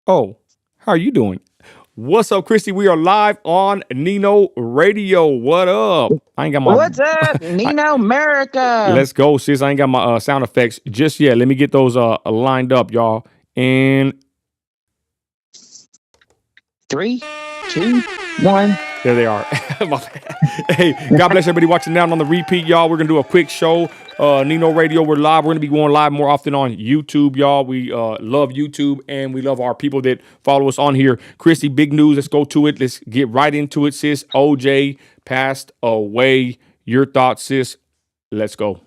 Oh, how are you doing? What's up, Christy? We are live on Nino Radio. What up? I ain't got my. What's up, I, Nino America? let's go, sis. I ain't got my sound effects just yet. Let me get those lined up, y'all. And Three, two, one. there they are. Hey, God bless everybody watching now on the repeat, y'all. We're gonna do a quick show. Nino Radio, we're live. We're gonna be going live more often on YouTube, y'all. We love YouTube and we love our people that follow us on here. Christy, big news. Let's go to it. Let's get right into it, sis. OJ passed away. Your thoughts, sis? Let's go.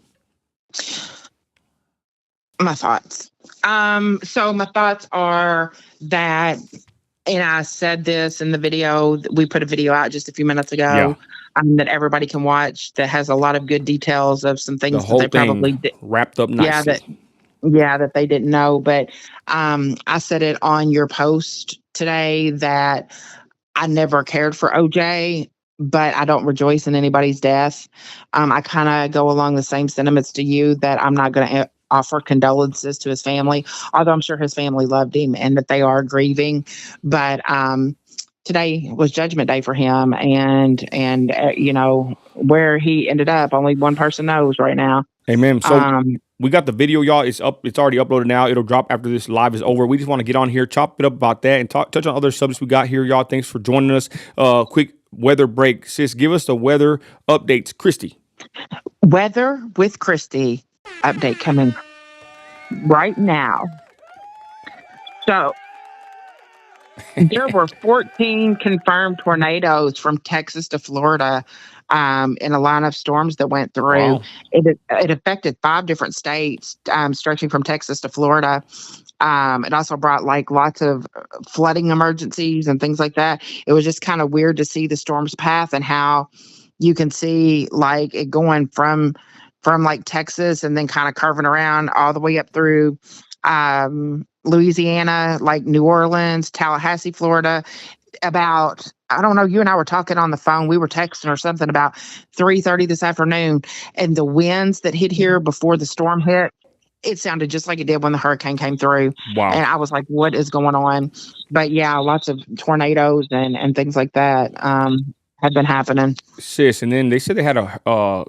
My thoughts. So my thoughts are that, and I said this in the video. We put a video out just a few minutes Yeah, ago that everybody can watch. That has a lot of good details of some the things that whole they probably thing did. wrapped up Yeah, nicely. that they didn't know. But I said it on your post today that I never cared for OJ, but I don't rejoice in anybody's death. I kind of go along the same sentiments to you that I'm not going to offer condolences to his family, although I'm sure his family loved him and that they are grieving. But today was Judgment Day for him, and you know where he ended up. Only one person knows right now. Amen. So Um, we got the video, y'all. It's up. It's already uploaded now. It'll drop after this live is over. We just want to get on here, chop it up about that, and touch on other subjects we got here, y'all. Thanks for joining us. Quick weather break, sis. Give us the weather updates, Christy. Weather with Christy update coming right now. So there were 14 confirmed tornadoes from Texas to Florida in a line of storms that went through. Wow. It affected 5 different states, stretching from Texas to Florida. It also brought like lots of flooding emergencies and things like that. It was just kind of weird to see the storm's path and how you can see like it going from like Texas and then kind of curving around all the way up through Louisiana, like New Orleans, Tallahassee, Florida. About, I don't know, you and I were talking on the phone. We were texting or something about 3:30 this afternoon, and the winds that hit here before the storm hit, it sounded just like it did when the hurricane came through. Wow. And I was like, what is going on? But yeah, lots of tornadoes and things like that have been happening. Sis. And then they said they had a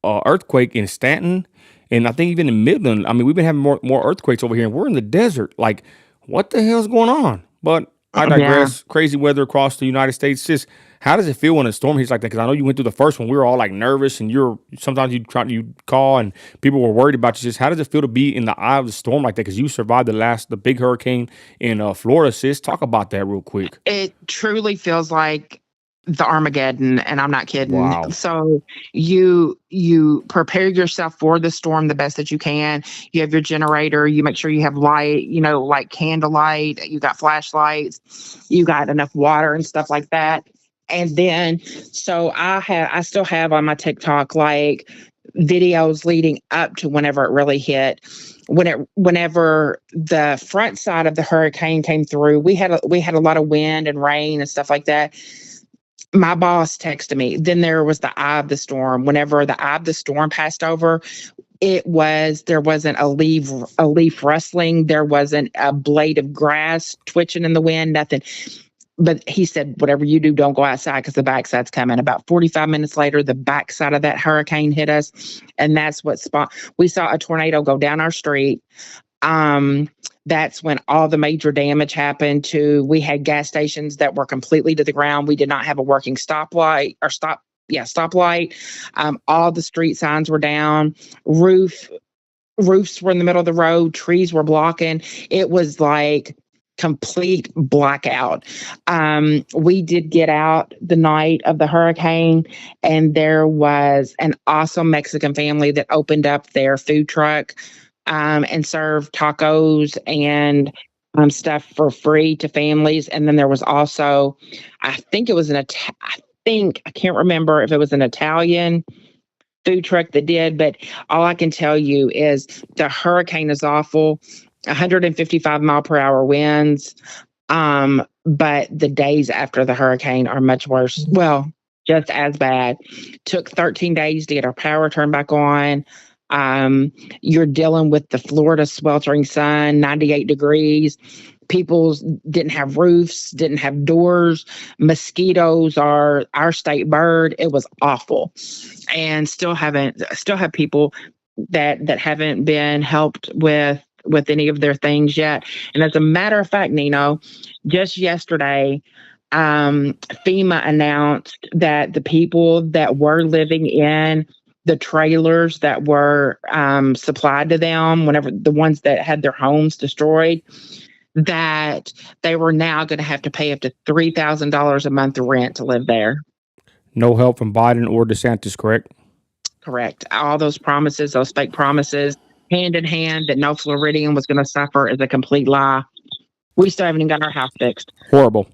earthquake in Stanton, and I think even in Midland. I mean, we've been having more earthquakes over here, and we're in the desert. Like, what the hell's going on? But I Yeah. digress. Crazy weather across the United States. Just how does it feel when a storm hits like that? Because I know you went through the first one. We were all like nervous, and you're sometimes you call and people were worried about you. Just how does it feel to be in the eye of the storm like that? Because you survived the big hurricane in Florida. Sis, talk about that real quick. It truly feels like the Armageddon, and I'm not kidding. Wow. So you prepare yourself for the storm the best that you can. You have your generator, you make sure you have light, you know, like candlelight, you got flashlights, you got enough water and stuff like that. And then so I still have on my TikTok like videos leading up to whenever it really hit. Whenever the front side of the hurricane came through, we had a lot of wind and rain and stuff like that. My boss texted me. Then there was the eye of the storm. Whenever the eye of the storm passed over, there wasn't a leaf rustling, there wasn't a blade of grass twitching in the wind, nothing. But he said, whatever you do, don't go outside because the backside's coming. About 45 minutes later, the backside of that hurricane hit us. And that's what we saw a tornado go down our street. Um, that's when all the major damage happened to, we had gas stations that were completely to the ground. We did not have a working stoplight. All the street signs were down. Roofs were in the middle of the road. Trees were blocking. It was like complete blackout. We did get out the night of the hurricane, and there was an awesome Mexican family that opened up their food truck and served tacos and stuff for free to families. And then there was also, I think it was I can't remember if it was an Italian food truck that did, but all I can tell you is the hurricane is awful, 155-mile-per-hour winds. But the days after the hurricane are much worse. Well, just as bad. Took 13 days to get our power turned back on. You're dealing with the Florida sweltering sun, 98 degrees. People didn't have roofs, didn't have doors. Mosquitoes are our state bird. It was awful, and still have people that haven't been helped with any of their things yet. And as a matter of fact, Nino, just yesterday, FEMA announced that the people that were living in the trailers that were supplied to them, whenever the ones that had their homes destroyed, that they were now going to have to pay up to $3,000 a month rent to live there. No help from Biden or DeSantis, correct? Correct. All those promises, those fake promises, hand in hand, that no Floridian was going to suffer, is a complete lie. We still haven't even got our house fixed. Horrible.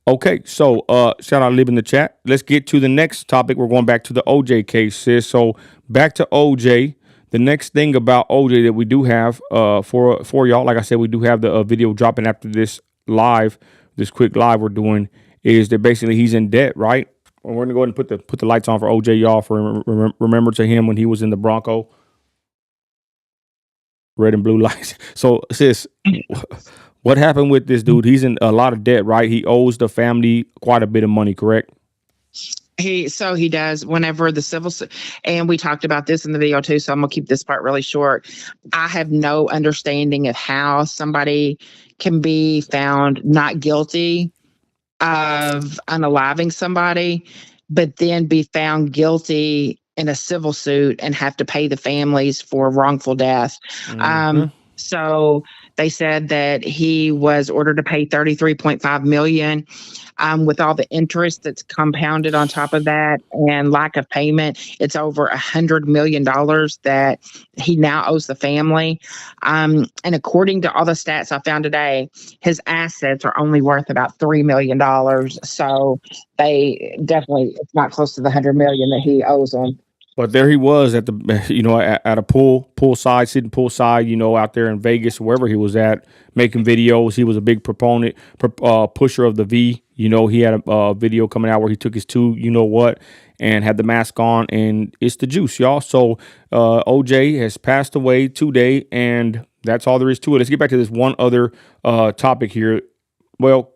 Okay, so shout out Lib in the chat. Let's get to the next topic. We're going back to the OJ case, sis. So back to OJ. The next thing about OJ that we do have for y'all, like I said, we do have the video dropping after this live, this quick live we're doing, is that basically he's in debt, right? And we're gonna go ahead and put the lights on for OJ, y'all, for remember to him when he was in the Bronco. Red and blue lights. So sis, what happened with this dude? He's in a lot of debt, right? He owes the family quite a bit of money, correct? He does. Whenever the and we talked about this in the video too, so I'm gonna keep this part really short. I have no understanding of how somebody can be found not guilty of unaliving somebody, but then be found guilty in a civil suit and have to pay the families for wrongful death. So they said that he was ordered to pay $33.5 million. With all the interest that's compounded on top of that and lack of payment, it's over $100 million that he now owes the family. And according to all the stats I found today, his assets are only worth about $3 million. So they definitely, it's not close to the $100 million that he owes them. But there he was at the, at a poolside, sitting poolside, out there in Vegas, wherever he was at, making videos. He was a big proponent, pusher of the V. He had a video coming out where he took his and had the mask on, and it's the juice, y'all. So OJ has passed away today, and that's all there is to it. Let's get back to this one other topic here. Well,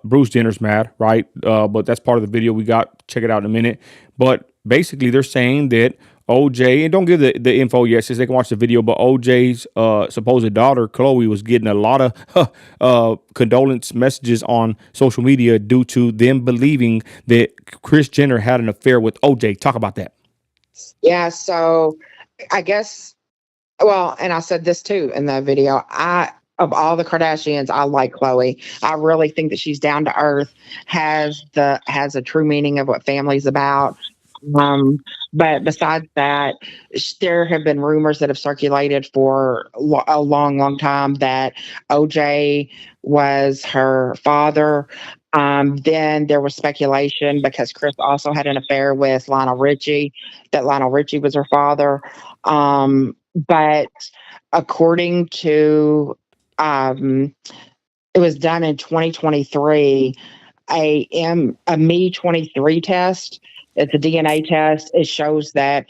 Bruce Jenner's mad, right? But that's part of the video we got. Check it out in a minute. But basically, they're saying that OJ, and don't give the info yet, since they can watch the video, but OJ's supposed daughter, Chloe, was getting a lot of condolence messages on social media due to them believing that Kris Jenner had an affair with OJ. Talk about that. Yeah, so I guess, well, and I said this too in the video, of all the Kardashians, I like Chloe. I really think that she's down to earth, has a true meaning of what family's about. But besides that, there have been rumors that have circulated for a long time that OJ was her father. Then there was speculation, because Kris also had an affair with Lionel Richie, that Lionel Richie was her father. But according to, it was done in 2023, a Me23 test. It's a DNA test. It shows that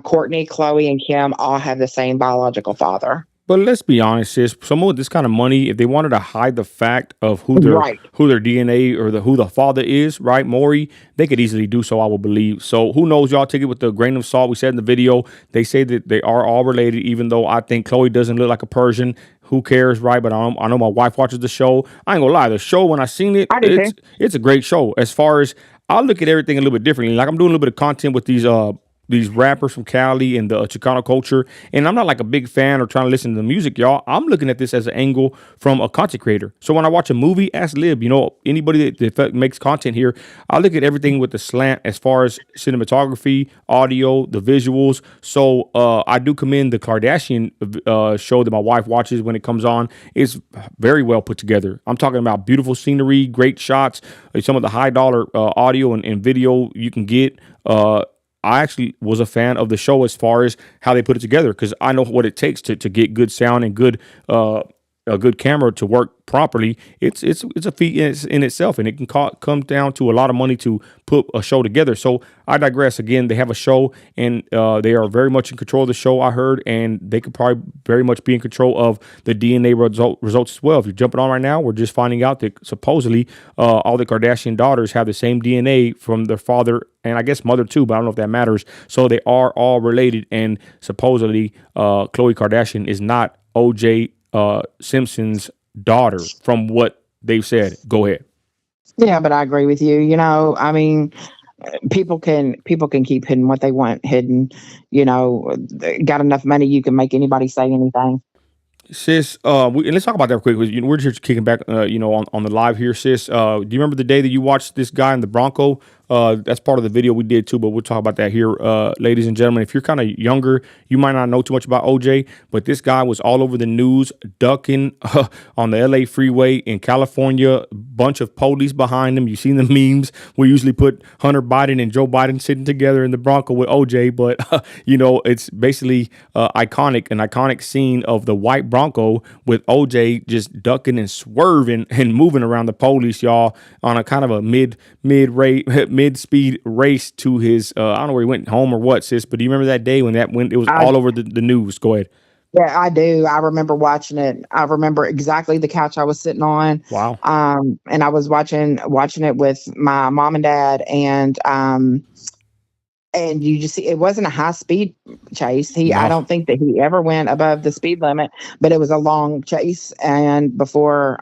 Courtney, Chloe, and Kim all have the same biological father. But let's be honest, sis. Someone with this kind of money, if they wanted to hide the fact of who their DNA or who the father is, right, Maury, they could easily do so, I will believe. So who knows, y'all? Take it with a grain of salt. We said in the video, they say that they are all related, even though I think Chloe doesn't look like a Persian. Who cares, right? But I know my wife watches the show. I ain't gonna lie, the show, when I seen it, it's a great show. As far as, I look at everything a little bit differently. Like, I'm doing a little bit of content with these rappers from Cali and the Chicano culture, and I'm not like a big fan or trying to listen to the music, y'all. I'm looking at this as an angle from a content creator. So when I watch a movie, ask Lib, anybody that makes content here, I look at everything with the slant as far as cinematography, audio, the visuals. So I do commend the Kardashian show that my wife watches when it comes on. It's very well put together. I'm talking about beautiful scenery, great shots, some of the high dollar audio and video you can get. I actually was a fan of the show as far as how they put it together, because I know what it takes to get good sound and good a good camera to work properly, it's a feat in itself, and it can come down to a lot of money to put a show together. So I digress. Again, they have a show, and they are very much in control of the show, I heard, and they could probably very much be in control of the DNA results as well. If you're jumping on right now, we're just finding out that supposedly all the Kardashian daughters have the same DNA from their father and I guess mother too, but I don't know if that matters. So they are all related, and supposedly Khloe Kardashian is not O.J. Simpson's daughter, from what they've said. Go ahead. Yeah, but I agree with you. I mean, people can keep hidden what they want hidden. They got enough money, you can make anybody say anything. Sis, and let's talk about that quick. We're just kicking back, on the live here, sis. Do you remember the day that you watched this guy in the Bronco? That's part of the video we did too, but we'll talk about that here, ladies and gentlemen. If you're kind of younger, you might not know too much about OJ, but this guy was all over the news, ducking on the LA freeway in California. Bunch of police behind him. You've seen the memes. We usually put Hunter Biden and Joe Biden sitting together in the Bronco with OJ, but it's basically an iconic scene of the white Bronco with OJ just ducking and swerving and moving around the police, y'all, on a kind of a mid-speed race to his I don't know where he went home or what, sis, but do you remember that day when it was all over the news? Go ahead. Yeah, I do. I remember watching it. I remember exactly the couch I was sitting on. Wow. And I was watching it with my mom and dad, and you just see it wasn't a high speed chase. No. I don't think that he ever went above the speed limit, but it was a long chase, and before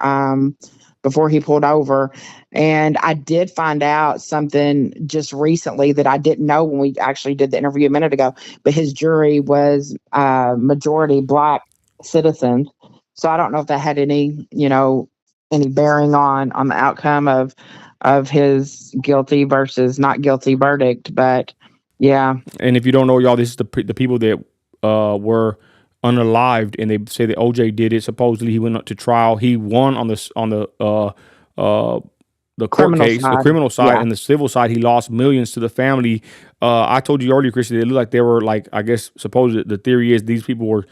he pulled over. And I did find out something just recently that I didn't know when we actually did the interview a minute ago, but his jury was majority Black citizens. So I don't know if that had any bearing on the outcome of his guilty versus not guilty verdict. But yeah. And if you don't know, y'all, this is the people that were unalived, and they say that OJ did it. Supposedly he went up to trial. He won on the court Criminal case, side. the criminal side, Yeah. and the civil side. He lost millions to the family. I told you earlier, Christian, it looked like they were like, I guess, supposedly the theory is these people were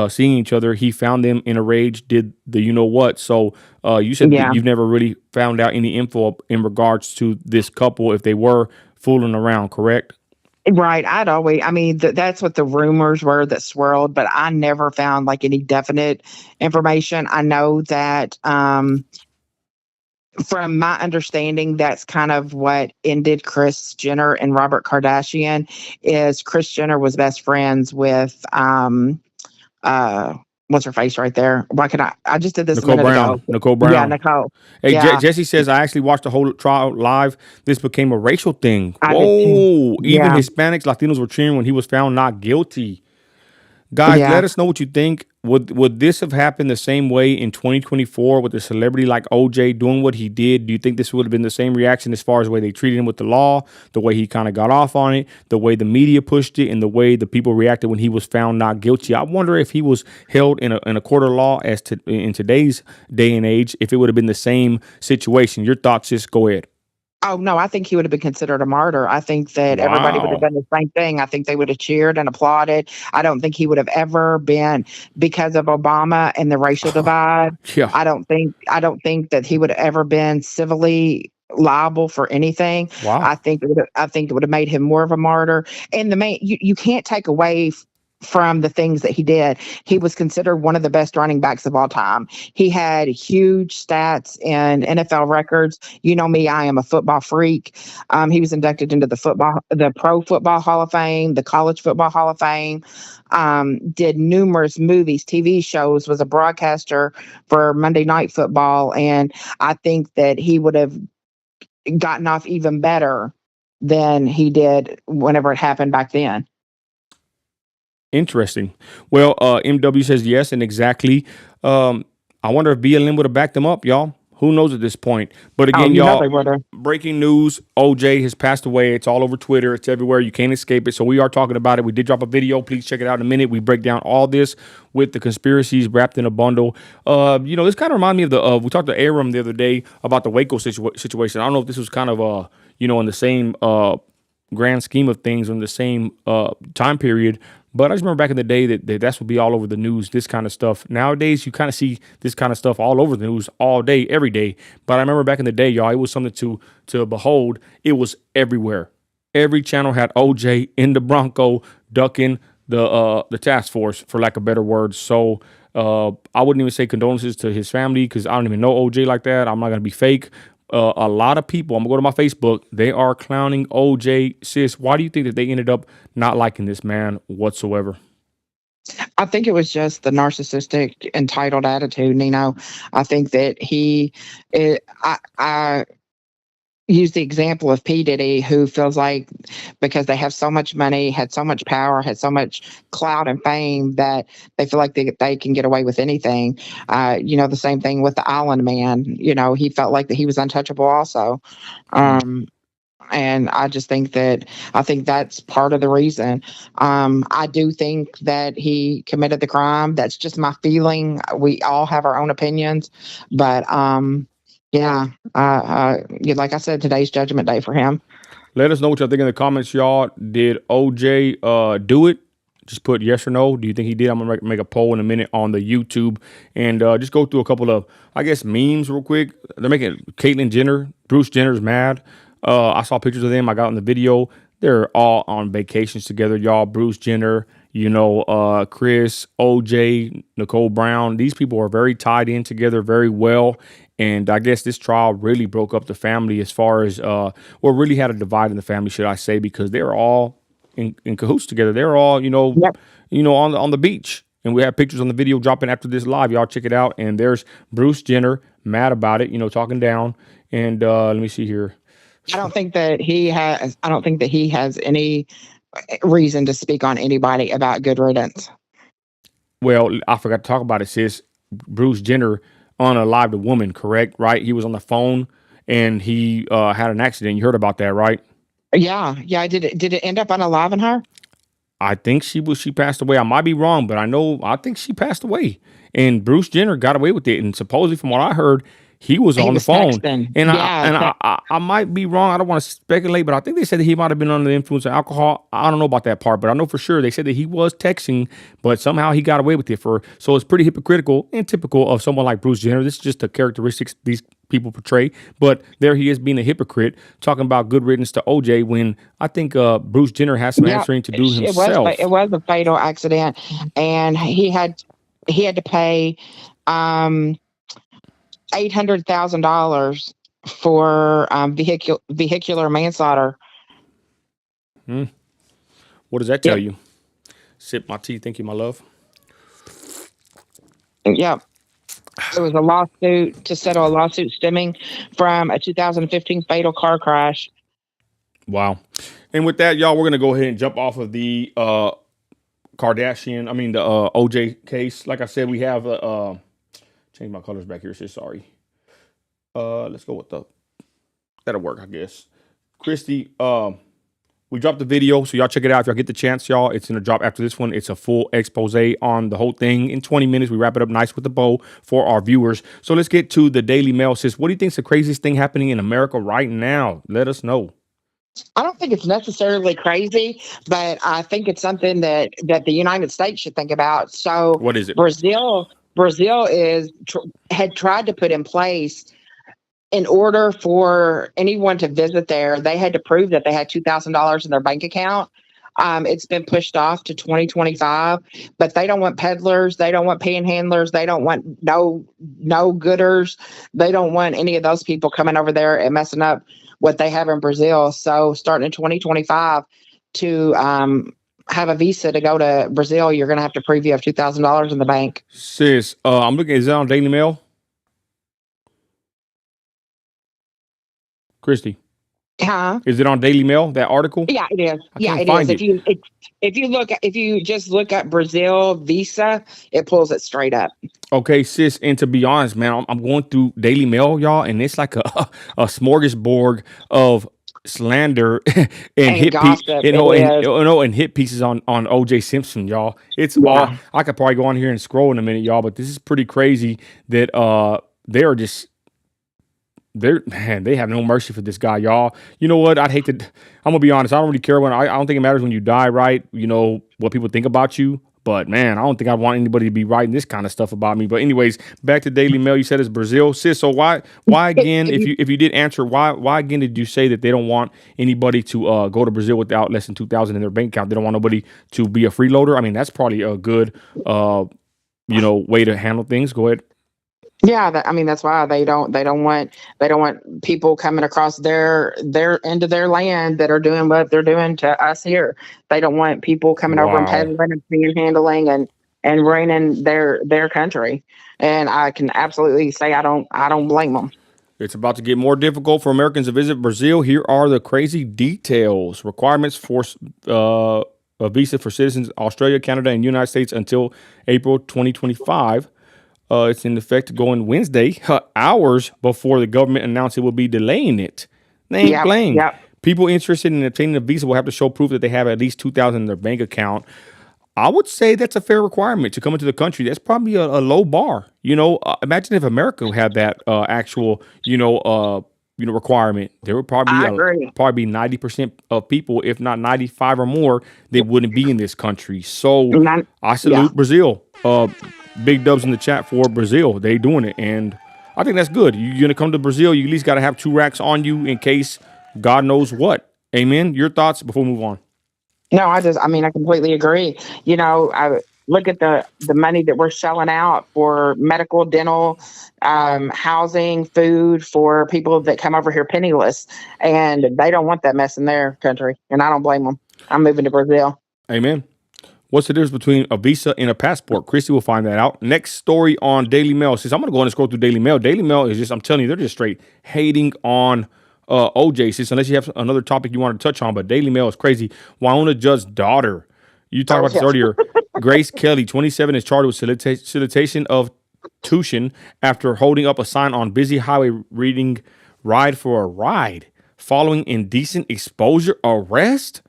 seeing each other. He found them in a rage, did the you know what. So you said Yeah. that you've never really found out any info in regards to this couple if they were fooling around, correct? Right. That's what the rumors were that swirled, but I never found like any definite information. I know that from my understanding, that's kind of what ended Kris Jenner and Robert Kardashian. Is Kris Jenner was best friends with what's her face right there? Why can I just did this Nicole a minute Brown. ago. Nicole Brown. Yeah, Nicole. Hey, Yeah. Jesse says, I actually watched the whole trial live. This became a racial thing. I did too. Whoa. Even Yeah. Hispanics, Latinos were cheering when he was found not guilty. Guys, Yeah. let us know what you think. Would this have happened the same way in 2024 with a celebrity like OJ doing what he did? Do you think this would have been the same reaction as far as the way they treated him with the law, the way he kind of got off on it, the way the media pushed it, and the way the people reacted when he was found not guilty? I wonder if he was held in a court of law in today's day and age, if it would have been the same situation. Your thoughts, just go ahead. Oh, no, I think he would have been considered a martyr. I think that everybody would have Wow. done the same thing. I think they would have cheered and applauded. I don't think he would have ever been, because of Obama and the racial divide. Yeah. I don't think that he would have ever been civilly liable for anything. Wow. I think it would have made him more of a martyr. And you can't take away from the things that he did. He was considered one of the best running backs of all time. He had huge stats in NFL records. You know me, I am a football freak. He was inducted into the Pro Football Hall of Fame, the College Football Hall of Fame. Did numerous movies, TV shows, was a broadcaster for Monday Night Football, and I think that he would have gotten off even better than he did whenever it happened back then. Interesting. Well, MW says yes, and exactly. I wonder if BLM would have backed them up, y'all. Who knows at this point? But again, y'all, they would have. breaking news: OJ has passed away. It's all over Twitter. It's everywhere. You can't escape it. So we are talking about it. We did drop a video. Please check it out in a minute. We break down all this with the conspiracies wrapped in a bundle. This kind of reminds me of we talked to Aram the other day about the Waco situation. I don't know if this was kind of in the same grand scheme of things, in the same time period. But I just remember back in the day that's would be all over the news, this kind of stuff. Nowadays, you kind of see this kind of stuff all over the news all day, every day. But I remember back in the day, y'all, it was something to behold. It was everywhere. Every channel had OJ in the Bronco ducking the task force, for lack of better words. So I wouldn't even say condolences to his family because I don't even know OJ like that. I'm not gonna be fake. A lot of people, I'm gonna go to my Facebook, they are clowning OJ. Sis, why do you think that they ended up not liking this man whatsoever? I think it was just the narcissistic, entitled attitude. Nino, I think that I use the example of P. Diddy, who feels like because they have so much money, had so much power, had so much clout and fame that they feel like they can get away with anything. The same thing with the Island Man. He felt like that he was untouchable also. And I think that's part of the reason. I do think that he committed the crime. That's just my feeling. We all have our own opinions, but yeah, like I said, today's judgment day for him. Let us know what y'all think in the comments, y'all. Did OJ do it? Just put yes or no. Do you think he did? I'm gonna make a poll in a minute on the YouTube and just go through a couple of, I guess, memes real quick. They're making Caitlyn Jenner, Bruce Jenner's mad. I saw pictures of them. I got in the video. They're all on vacations together, y'all. Bruce Jenner, Chris, OJ, Nicole Brown. These people are very tied in together very well. And I guess this trial really broke up the family as far as, really had a divide in the family, should I say, because they're all in cahoots together. They're all, Yep. On the beach. And we have pictures on the video dropping after this live. Y'all check it out. And there's Bruce Jenner mad about it, talking down. And let me see here. I don't think that he has any reason to speak on anybody about good riddance. Well, I forgot to talk about it, sis. Bruce Jenner unalived a woman, correct? Right? He was on the phone and he had an accident. You heard about that, right? Yeah. Did it end up unaliving her? I think she passed away. I might be wrong, but I think she passed away. And Bruce Jenner got away with it. And supposedly, from what I heard, he was on the phone. Texan. And Yeah, I might be wrong. I don't want to speculate, but I think they said that he might have been under the influence of alcohol. I don't know about that part, but I know for sure they said that he was texting, but somehow he got away with it. So it's pretty hypocritical and typical of someone like Bruce Jenner. This is just the characteristics these people portray. But there he is being a hypocrite, talking about good riddance to OJ when I think Bruce Jenner has some answering to do himself. It was a fatal accident, and he had to pay $800,000 for vehicular manslaughter. What does that tell you? Sip my tea. Thank you, my love. Yeah. It was a lawsuit to settle a lawsuit stemming from a 2015 fatal car crash. Wow. And with that, y'all, we're going to go ahead and jump off of the the OJ case. Like I said, we have change my colors back here. So sorry. Let's go with that'll work, I guess. Christy, we dropped the video, so y'all check it out if y'all get the chance, y'all. It's gonna drop after this one. It's a full expose on the whole thing in 20 minutes. We wrap it up nice with a bow for our viewers. So let's get to the Daily Mail. Sis, what do you think's the craziest thing happening in America right now? Let us know. I don't think it's necessarily crazy, but I think it's something that the United States should think about. So, what is it? Brazil had tried to put in place, in order for anyone to visit there, they had to prove that they had $2,000 in their bank account. It's been pushed off to 2025, but they don't want peddlers. They don't want panhandlers. They don't want no gooders. They don't want any of those people coming over there and messing up what they have in Brazil. So starting in 2025, to have a visa to go to Brazil, you're going to have to prove you have $2,000 in the bank. Sis, I'm looking, is that on Daily Mail? Christy. Huh? Is it on Daily Mail, that article? Yeah, it is. Yeah, it is. If you just look at Brazil visa, it pulls it straight up. Okay, sis, and to be honest, man, I'm going through Daily Mail, y'all, and it's like a smorgasbord of slander and hit gossip, and hit pieces on OJ Simpson, y'all. It's all, I could probably go on here and scroll in a minute, y'all, but this is pretty crazy that they are just they have no mercy for this guy, y'all. You know what? I'd hate to. I'm gonna be honest. I don't really care when. I don't think it matters when you die, right? You know what people think about you. But man, I don't think I want anybody to be writing this kind of stuff about me. But anyways, back to Daily Mail. You said it's Brazil, sis. So why again? If you did answer, why again did you say that they don't want anybody to go to Brazil without less than 2,000 in their bank account? They don't want nobody to be a freeloader. I mean, that's probably a good way to handle things. Go ahead. Yeah, I mean that's why they don't want people coming across their into their land that are doing what they're doing to us here. They don't want people coming over and Wow. peddling and panhandling and ruining their country. And I can absolutely say I don't blame them. It's about to get more difficult for Americans to visit Brazil. Here are the crazy details. Requirements for a visa for citizens Australia, Canada, and United States until April 2025. It's in effect going Wednesday, hours before the government announced it will be delaying it. They ain't Yep, playing. yep. People interested in obtaining a visa will have to show proof that they have at least 2,000 in their bank account. I would say that's a fair requirement to come into the country. That's probably a low bar. Imagine if America had that actual, requirement. There would I agree. probably be 90% of people, if not 95 or more, that wouldn't be in this country. So I Yeah. salute Brazil. Big dubs in the chat for Brazil. They doing it, and I think that's good. You're gonna come to Brazil. You at least got to have 2 racks on you in case God knows what. Amen. Your thoughts before we move on. No, I completely agree. I look at the money that we're shelling out for medical, dental, housing, food for people that come over here penniless, and they don't want that mess in their country, and I don't blame them. I'm moving to Brazil. Amen. What's the difference between a visa and a passport? Christy will find that out. Next story on Daily Mail. Since I'm going to go and scroll through Daily Mail. Daily Mail is just, I'm telling you, they're just straight hating on OJ. Sis, unless you have another topic you want to touch on. But Daily Mail is crazy. Wyona Judge's daughter. You talked Oh about this yeah. earlier. Grace Kelly, 27, is charged with solicitation of tuition after holding up a sign on busy highway reading "Ride for a Ride" following indecent exposure arrest.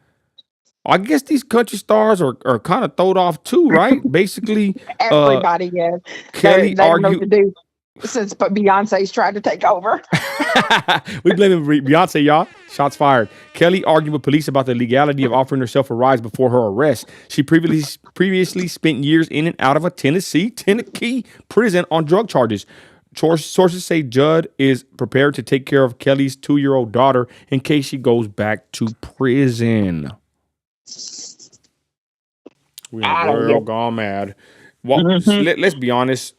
I guess these country stars are kind of throwed off too, right? Basically, uh, Everybody is. Kelly They don't know what argued. to do since but Beyonce's tried to take over. We blame Beyonce, y'all. Shots fired. Kelly argued with police about the legality of offering herself a rise before her arrest. She previously spent years in and out of a Tennessee prison on drug charges. Sources say Judd is prepared to take care of Kelly's 2-year-old daughter in case she goes back to prison. We're in a I don't get. world gone mad. Well, Hmm. let's be honest.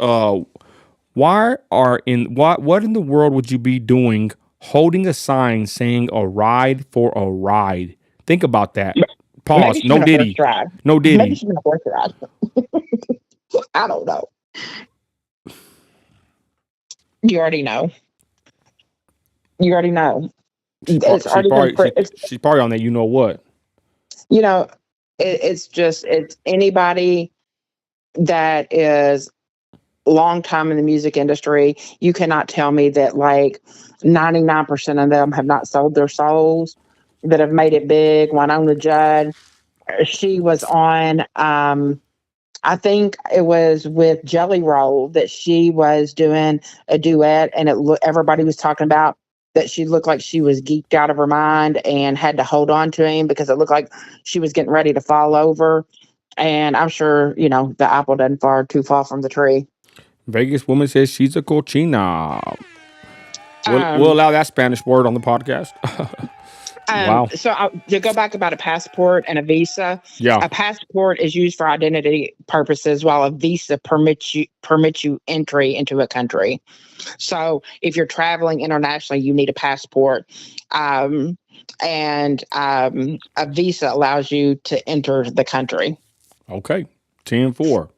What in the world would you be doing holding a sign saying "a ride for a ride"? Think about that. Maybe Pause. she's No been a horse Diddy. ride. No Maybe Diddy. she's been a horse ride. I don't know. You already know. You already know. It's already been. She's probably on that. You know what? You know, it's anybody that is long time in the music industry. You cannot tell me that like 99% of them have not sold their souls, that have made it big. Winona Judd, she was on. I think it was with Jelly Roll that she was doing a duet, and everybody was talking about that she looked like she was geeked out of her mind and had to hold on to him because it looked like she was getting ready to fall over. And I'm sure the apple doesn't far too far from the tree. Vegas woman says she's a cochina. We'll Um, allow that Spanish word on the podcast. Wow. to go back about a passport and a visa, Yeah. a passport is used for identity purposes, while a visa permits you entry into a country. So if you're traveling internationally, you need a passport, and a visa allows you to enter the country. Okay. 10-4.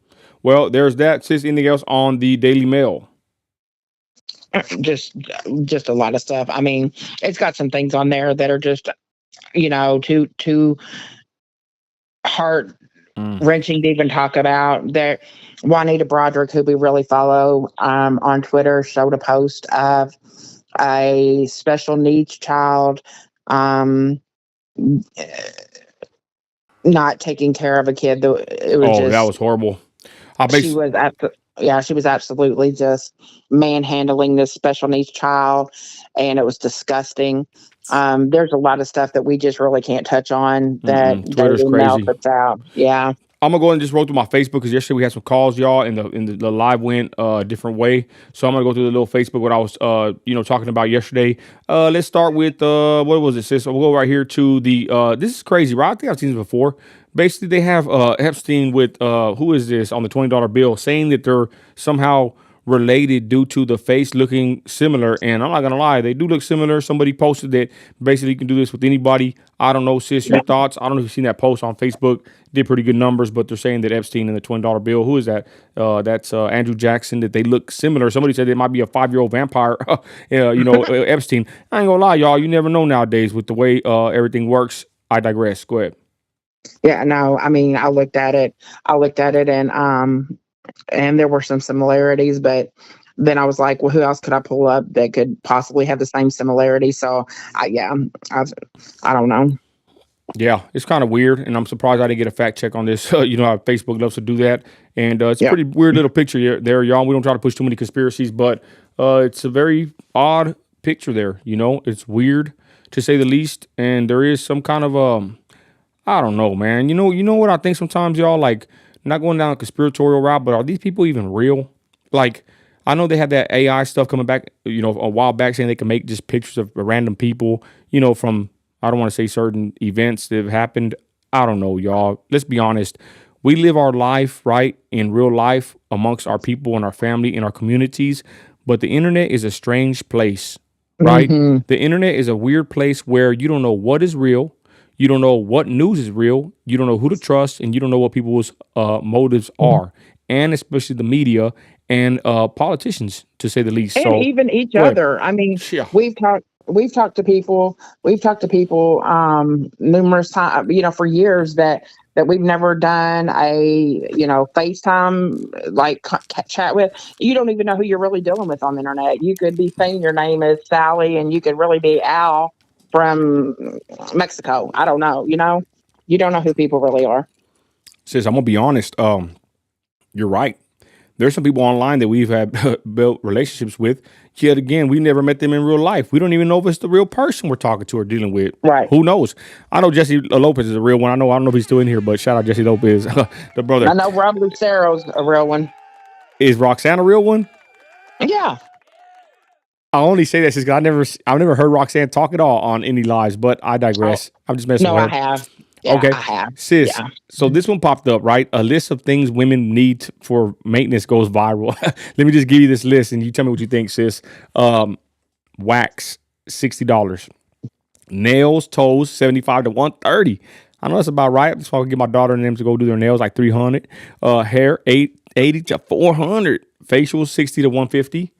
Well, there's that. Sis, anything else on the Daily Mail? Just just a lot of stuff. I mean, it's got some things on there that are just too heart Mm. wrenching to even talk about. There, Juanita Broderick, who we really follow on Twitter, showed a post of a special needs child not taking care of a kid. It was Oh, that just was horrible. I she bas- was at the Yeah, she was absolutely just manhandling this special needs child, and it was disgusting. There's a lot of stuff that we just really can't touch on that Twitter's Daily Mail crazy. puts out. Yeah, I'm gonna go ahead and just roll through my Facebook because yesterday we had some calls, y'all, and the live went a different way. So I'm gonna go through the little Facebook what I was talking about yesterday. Let's start with what was it, sis? We'll go right here to the this is crazy, right? I think I've seen this before. Basically, they have Epstein with who is this on the $20 bill, saying that they're somehow related due to the face looking similar. And I'm not gonna lie, they do look similar. Somebody posted that basically you can do this with anybody. I don't know, sis, your thoughts. I don't know if you've seen that post on Facebook. Did pretty good numbers, but they're saying that Epstein and the $20 bill, who is that? That's Andrew Jackson, that they look similar. Somebody said it might be a 5-year-old vampire, Epstein. I ain't gonna lie, y'all. You never know nowadays with the way everything works. I digress. Go ahead. yeah. No, I mean, I looked at it. And there were some similarities, but then I was like, well, who else could I pull up that could possibly have the same similarity? So, I, I don't know. Yeah, it's kind of weird, and I'm surprised I didn't get a fact check on this. How Facebook loves to do that, and it's a Yeah. pretty weird little picture there, y'all. We don't try to push too many conspiracies, but it's a very odd picture there. It's weird to say the least, and there is some kind of I don't know, man. You know what I think sometimes, y'all, like not going down a conspiratorial route, but are these people even real? Like, I know they had that AI stuff coming back, a while back saying they can make just pictures of random people, from I don't want to say certain events that have happened. I don't know, y'all. Let's be honest. We live our life, right, in real life amongst our people and our family and our communities, but the internet is a strange place, right? Hmm. The internet is a weird place where you don't know what is real. You don't know what news is real. You don't know who to trust, and you don't know what people's motives are, and especially the media and politicians, to say the least. And So, even each go ahead. other. I mean, Yeah. we've talked to people numerous times, for years that we've never done a FaceTime like chat with. You don't even know who you're really dealing with on the internet. You could be saying your name is Sally, and you could really be Al from Mexico. I don't know. You don't know who people really are. Sis, I'm gonna be honest. You're right. There's some people online that we've had built relationships with. Yet again, we never met them in real life. We don't even know if it's the real person we're talking to or dealing with. Right. Who knows? I know Jesse Lopez is a real one. I don't know if he's still in here, but shout out Jesse Lopez, the brother. I know Rob Lucero's a real one. Is Roxanne a real one? Yeah. I only say this because I've never heard Roxanne talk at all on any lives, but I Oh, digress. I'm just messing no, with I her. have. Yeah, Okay, I have. sis. Yeah. So this one popped up, right? A list of things women need for maintenance goes viral. Let me just give you this list, and you tell me what you think, sis. Wax, $60. Nails, toes, 75 to 130. I know that's about right. So I can get my daughter and them to go do their nails, like 300. Hair, 80 to 400. Facials, 60 to 150.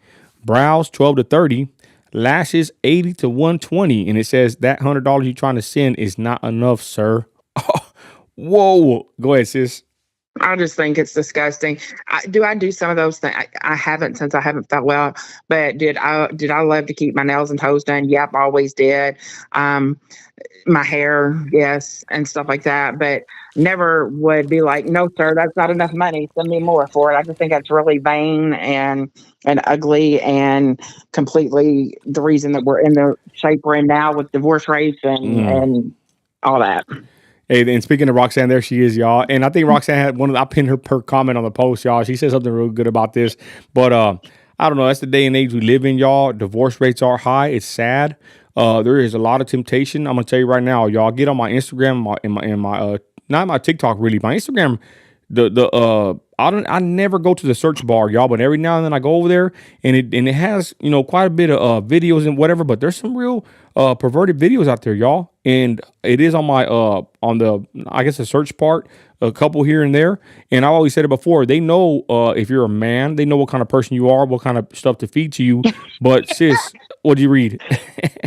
Brows, 12 to 30. Lashes, 80 to 120. And it says that $100 you're trying to send is not enough, sir. Whoa. Go ahead, sis. I just think it's disgusting. I do some of those things? I haven't, since I haven't felt well. But did I love to keep my nails and toes done? Yep, always did. Um, my hair, yes, and stuff like that. But never would be like, no, sir, that's not enough money. Send me more for it. I just think that's really vain and ugly, and completely the reason that we're in the shape we're in now with divorce rates and all that. Hey, and speaking of Roxanne, there she is, y'all. And I think Roxanne had I pinned her comment on the post, y'all. She said something real good about this. But I don't know. That's the day and age we live in, y'all. Divorce rates are high. It's sad. There is a lot of temptation. I'm gonna tell you right now, y'all. Get on my Instagram, my not my TikTok really. My Instagram, I never go to the search bar, y'all, but every now and then I go over there, and it has quite a bit of videos and whatever, but there's some real perverted videos out there, y'all, and it is on my on the, I guess, the search part, a couple here and there. And I always said it before, they know if you're a man, they know what kind of person you are, what kind of stuff to feed to you. But sis, what do you read?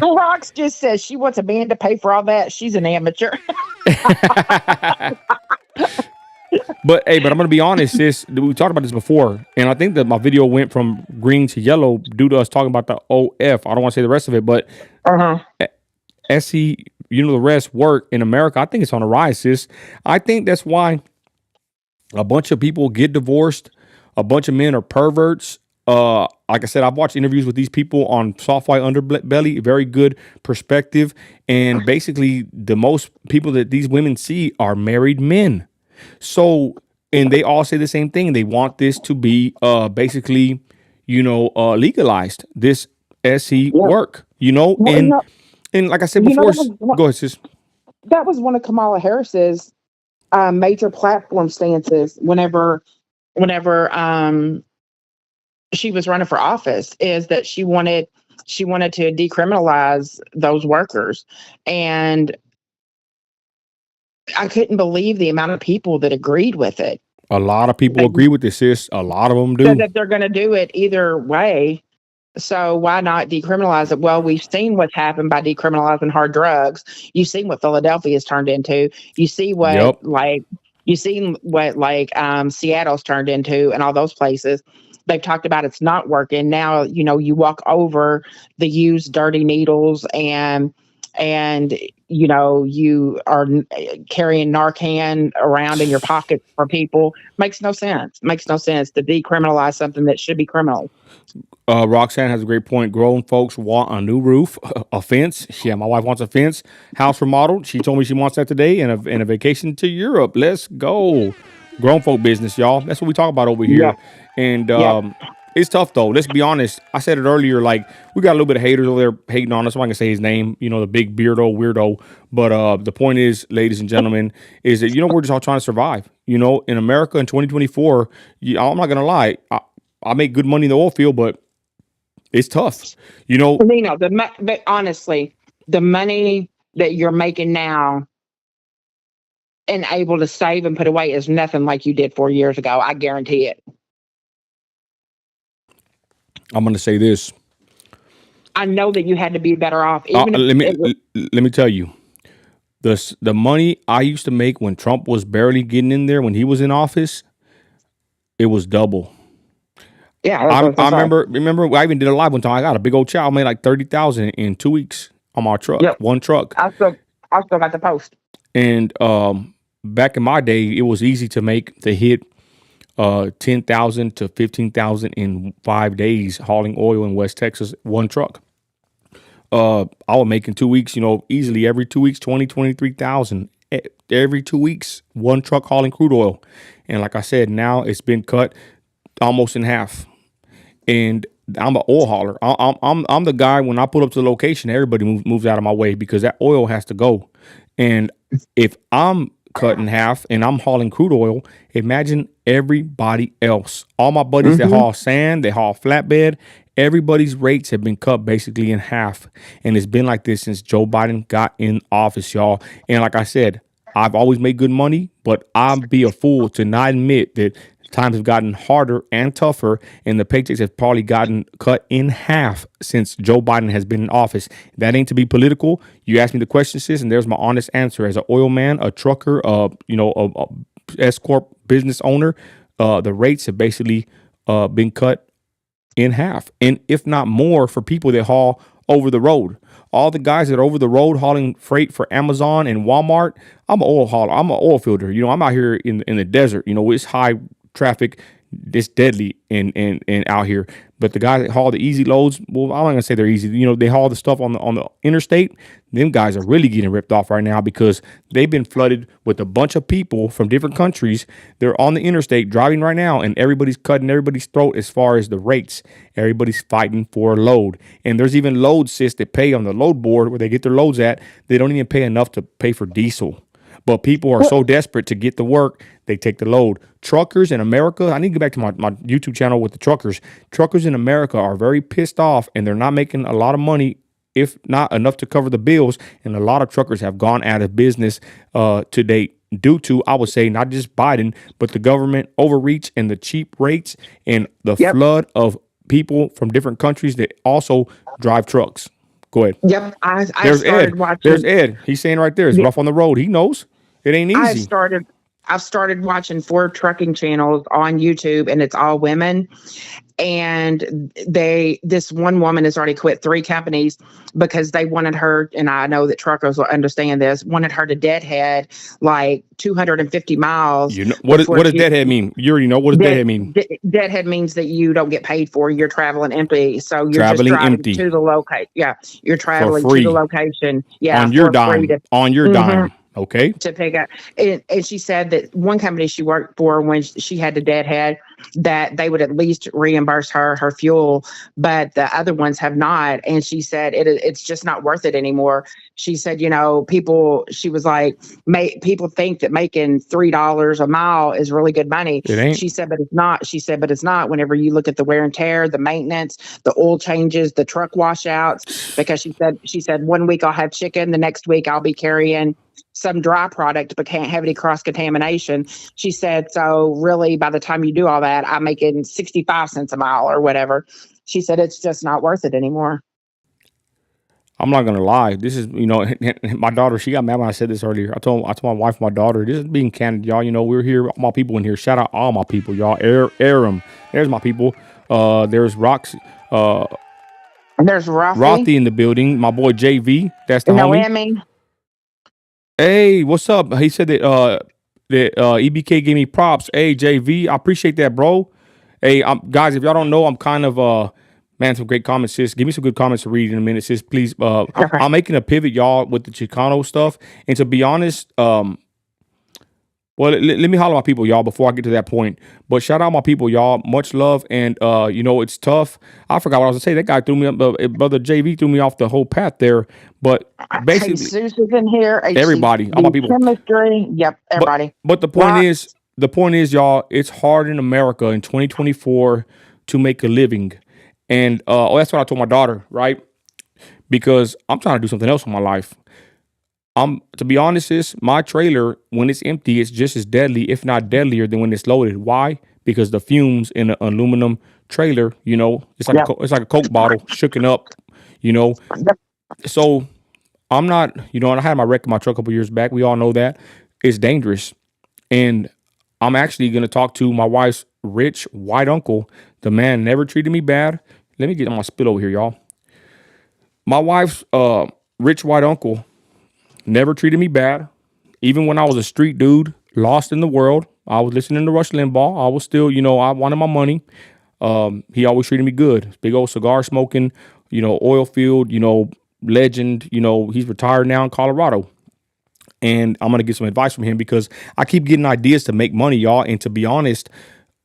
Rox just says she wants a man to pay for all that. She's an amateur. But I'm gonna be honest, sis. We talked about this before, and I think that my video went from green to yellow due to us talking about the OF. I don't want to say the rest of it, but SE, the rest work in America. I think it's on the rise, sis. I think that's why a bunch of people get divorced. A bunch of men are perverts. Like I said, I've watched interviews with these people on Soft White Underbelly, very good perspective. And basically, the most people that these women see are married men. So, and they all say the same thing. They want this to be basically, legalized. This SE Yeah. work, Well, and like I said you know before, that was go ahead, sis. that was one of Kamala Harris's major platform stances whenever she was running for office, is that she wanted to decriminalize those workers. And I couldn't believe the amount of people that agreed with it. A lot of people They agree with this, sis. A lot of them said do. that they're going to do it either way. So why not decriminalize it? Well, we've seen what's happened by decriminalizing hard drugs. You've seen what Philadelphia's turned into. You see what Yep. like you seen what Seattle's turned into, and all those places. They've talked about it's not working. Now, you walk over the used dirty needles, and you are carrying Narcan around in your pocket for people. Makes no sense. Makes no sense to decriminalize something that should be criminal. Roxanne has a great point. Grown folks want a new roof, a fence. Yeah, my wife wants a fence. House remodeled. She told me she wants that today, and a vacation to Europe. Let's go. Grown folk business, y'all. That's what we talk about over Yep. here. And Yep. it's tough though. Let's be honest. I said it earlier. Like we got a little bit of haters over there hating on us. So I can say his name. The big beardo weirdo. But the point is, ladies and gentlemen, is that we're just all trying to survive. In America in 2024, I'm not gonna lie. I make good money in the oil field, but it's tough. You know, But honestly, the money that you're making now and able to save and put away is nothing like you did 4 years ago. I guarantee it. I'm going to say this. I know that you had to be better off, even if Let me it was. let me tell you. The money I used to make when Trump was barely getting in there, when he was in office, it was double. Yeah, that's I what I I was gonna say. remember I even did a live one time. I got a big old chow. I made like 30,000 in 2 weeks on my truck, Yep, one truck. I still got the post. And back in my day, it was easy to hit 10,000 to 15,000 in 5 days hauling oil in West Texas, one truck. I would make in 2 weeks, easily every 2 weeks, 23,000 every 2 weeks, one truck hauling crude oil. And like I said, now it's been cut almost in half. And I'm an oil hauler. I'm the guy when I pull up to the location, everybody moves out of my way because that oil has to go. And if I'm cut in half and I'm hauling crude oil, imagine everybody else. All my buddies that Hmm. haul sand, they haul flatbed, everybody's rates have been cut basically in half. And it's been like this since Joe Biden got in office, y'all. And like I said, I've always made good money, but I'd be a fool to not admit that times have gotten harder and tougher, and the paychecks have probably gotten cut in half since Joe Biden has been in office. That ain't to be political. You asked me the question, sis, and there's my honest answer. As an oil man, a trucker, a S corp business owner, the rates have basically been cut in half, and if not more, for people that haul over the road. All the guys that are over the road hauling freight for Amazon and Walmart, I'm an oil hauler. I'm an oil fielder. I'm out here in the desert. It's high traffic. It's deadly and out here. But the guys that haul the easy loads, well, I'm not gonna say they're easy. They haul the stuff on the interstate. Them guys are really getting ripped off right now because they've been flooded with a bunch of people from different countries. They're on the interstate driving right now, and everybody's cutting everybody's throat as far as the rates. Everybody's fighting for a load, and there's even load sis that pay on the load board where they get their loads at. They don't even pay enough to pay for diesel. But people are so desperate to get to work, they take the load. Truckers in America, I need to get back to my YouTube channel with the truckers. Truckers in America are very pissed off, and they're not making a lot of money, if not enough to cover the bills. And a lot of truckers have gone out of business to date due to, I would say, not just Biden, but the government overreach and the cheap rates and the Yep. flood of people from different countries that also drive trucks. Go ahead. Yep. I There's Ed. started There's watching. Ed. He's saying right there, it's Yeah, rough on the road. He knows it ain't I easy. started. I've started watching 4 trucking channels on YouTube, and it's all women. And this one woman has already quit 3 companies because they wanted her, and I know that truckers will understand this, wanted her to deadhead like 250 miles You know before what does she deadhead mean? You already know what does dead, deadhead mean. deadhead means that you don't get paid for. You're traveling empty, so you're just Traveling driving empty to the location. Yeah, you're for traveling to the free location. Yeah, on your for free dime. On your Mhm, dime. Okay. to pick up. And she said that one company she worked for, when she had to deadhead, that they would at least reimburse her fuel, but the other ones have not. And she said it's just not worth it anymore. She said, people. She was like, people think that making $3 a mile is really good money. It ain't. She said, but it's not. She said, but it's not. Whenever you look at the wear and tear, the maintenance, the oil changes, the truck washouts, because she said 1 week I'll have chicken, the next week I'll be carrying some dry product, but can't have any cross contamination. She said, so really, by the time you do all that, I'm making 65 cents a mile or whatever. She said, it's just not worth it anymore. I'm not gonna lie. This is, my daughter. She got mad when I said this earlier. I told my wife, my daughter. This is being candid, y'all. We're here. All my people in here. Shout out all my people, y'all. Aram. There's my people. There's Rox, And there's Ralphie, Rothy in the building. My boy JV. That's the homie. Noemi. Hey, what's up? He said that EBK gave me props. Hey, JV, I appreciate that, bro. Hey, guys, if y'all don't know, I'm kind of man, some great comments, sis. Give me some good comments to read in a minute, sis. Please. Okay. I'm making a pivot, y'all, with the Chicano stuff. And to be honest, well, let me holler at my people, y'all, before I get to that point. But shout out my people, y'all. Much love, and it's tough. I forgot what I was gonna say. That guy threw me up. Brother JV threw me off the whole path there. But basically, Jesus is in here. everybody, all my people. Chemistry. Yep, everybody. But the point is, y'all, it's hard in America in 2024 to make a living. And that's what I told my daughter, right? Because I'm trying to do something else in my life. To be honest, my trailer, when it's empty, it's just as deadly, if not deadlier, than when it's loaded. Why? Because the fumes in an aluminum trailer, it's like Yep. it's like a Coke bottle shooken up, you know. Yep. So I'm not, and I had my wreck in my truck a couple years back. We all know that it's dangerous, and I'm actually gonna talk to my wife's rich white uncle. The man never treated me bad. Let me get on my spit over here, y'all. My wife's rich white uncle never treated me bad. Even when I was a street dude, lost in the world, I was listening to Rush Limbaugh. I was still, I wanted my money. He always treated me good. Big old cigar smoking, oil field, legend. He's retired now in Colorado. And I'm going to get some advice from him because I keep getting ideas to make money, y'all. And to be honest,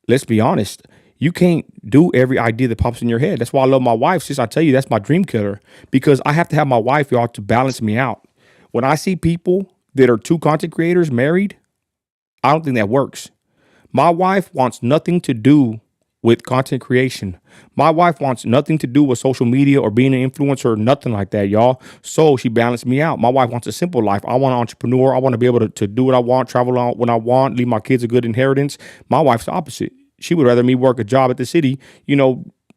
let's be honest, you can't do every idea that pops in your head. That's why I love my wife, sis. I tell you, that's my dream killer because I have to have my wife, y'all, to balance me out. When I see people that are 2 content creators married, I don't think that works. My wife wants nothing to do with content creation. My wife wants nothing to do with social media or being an influencer or nothing like that, y'all. So she balanced me out. My wife wants a simple life. I want an entrepreneur. I want to be able to do what I want, travel when I want, leave my kids a good inheritance. My wife's the opposite. She would rather me work a job at the city,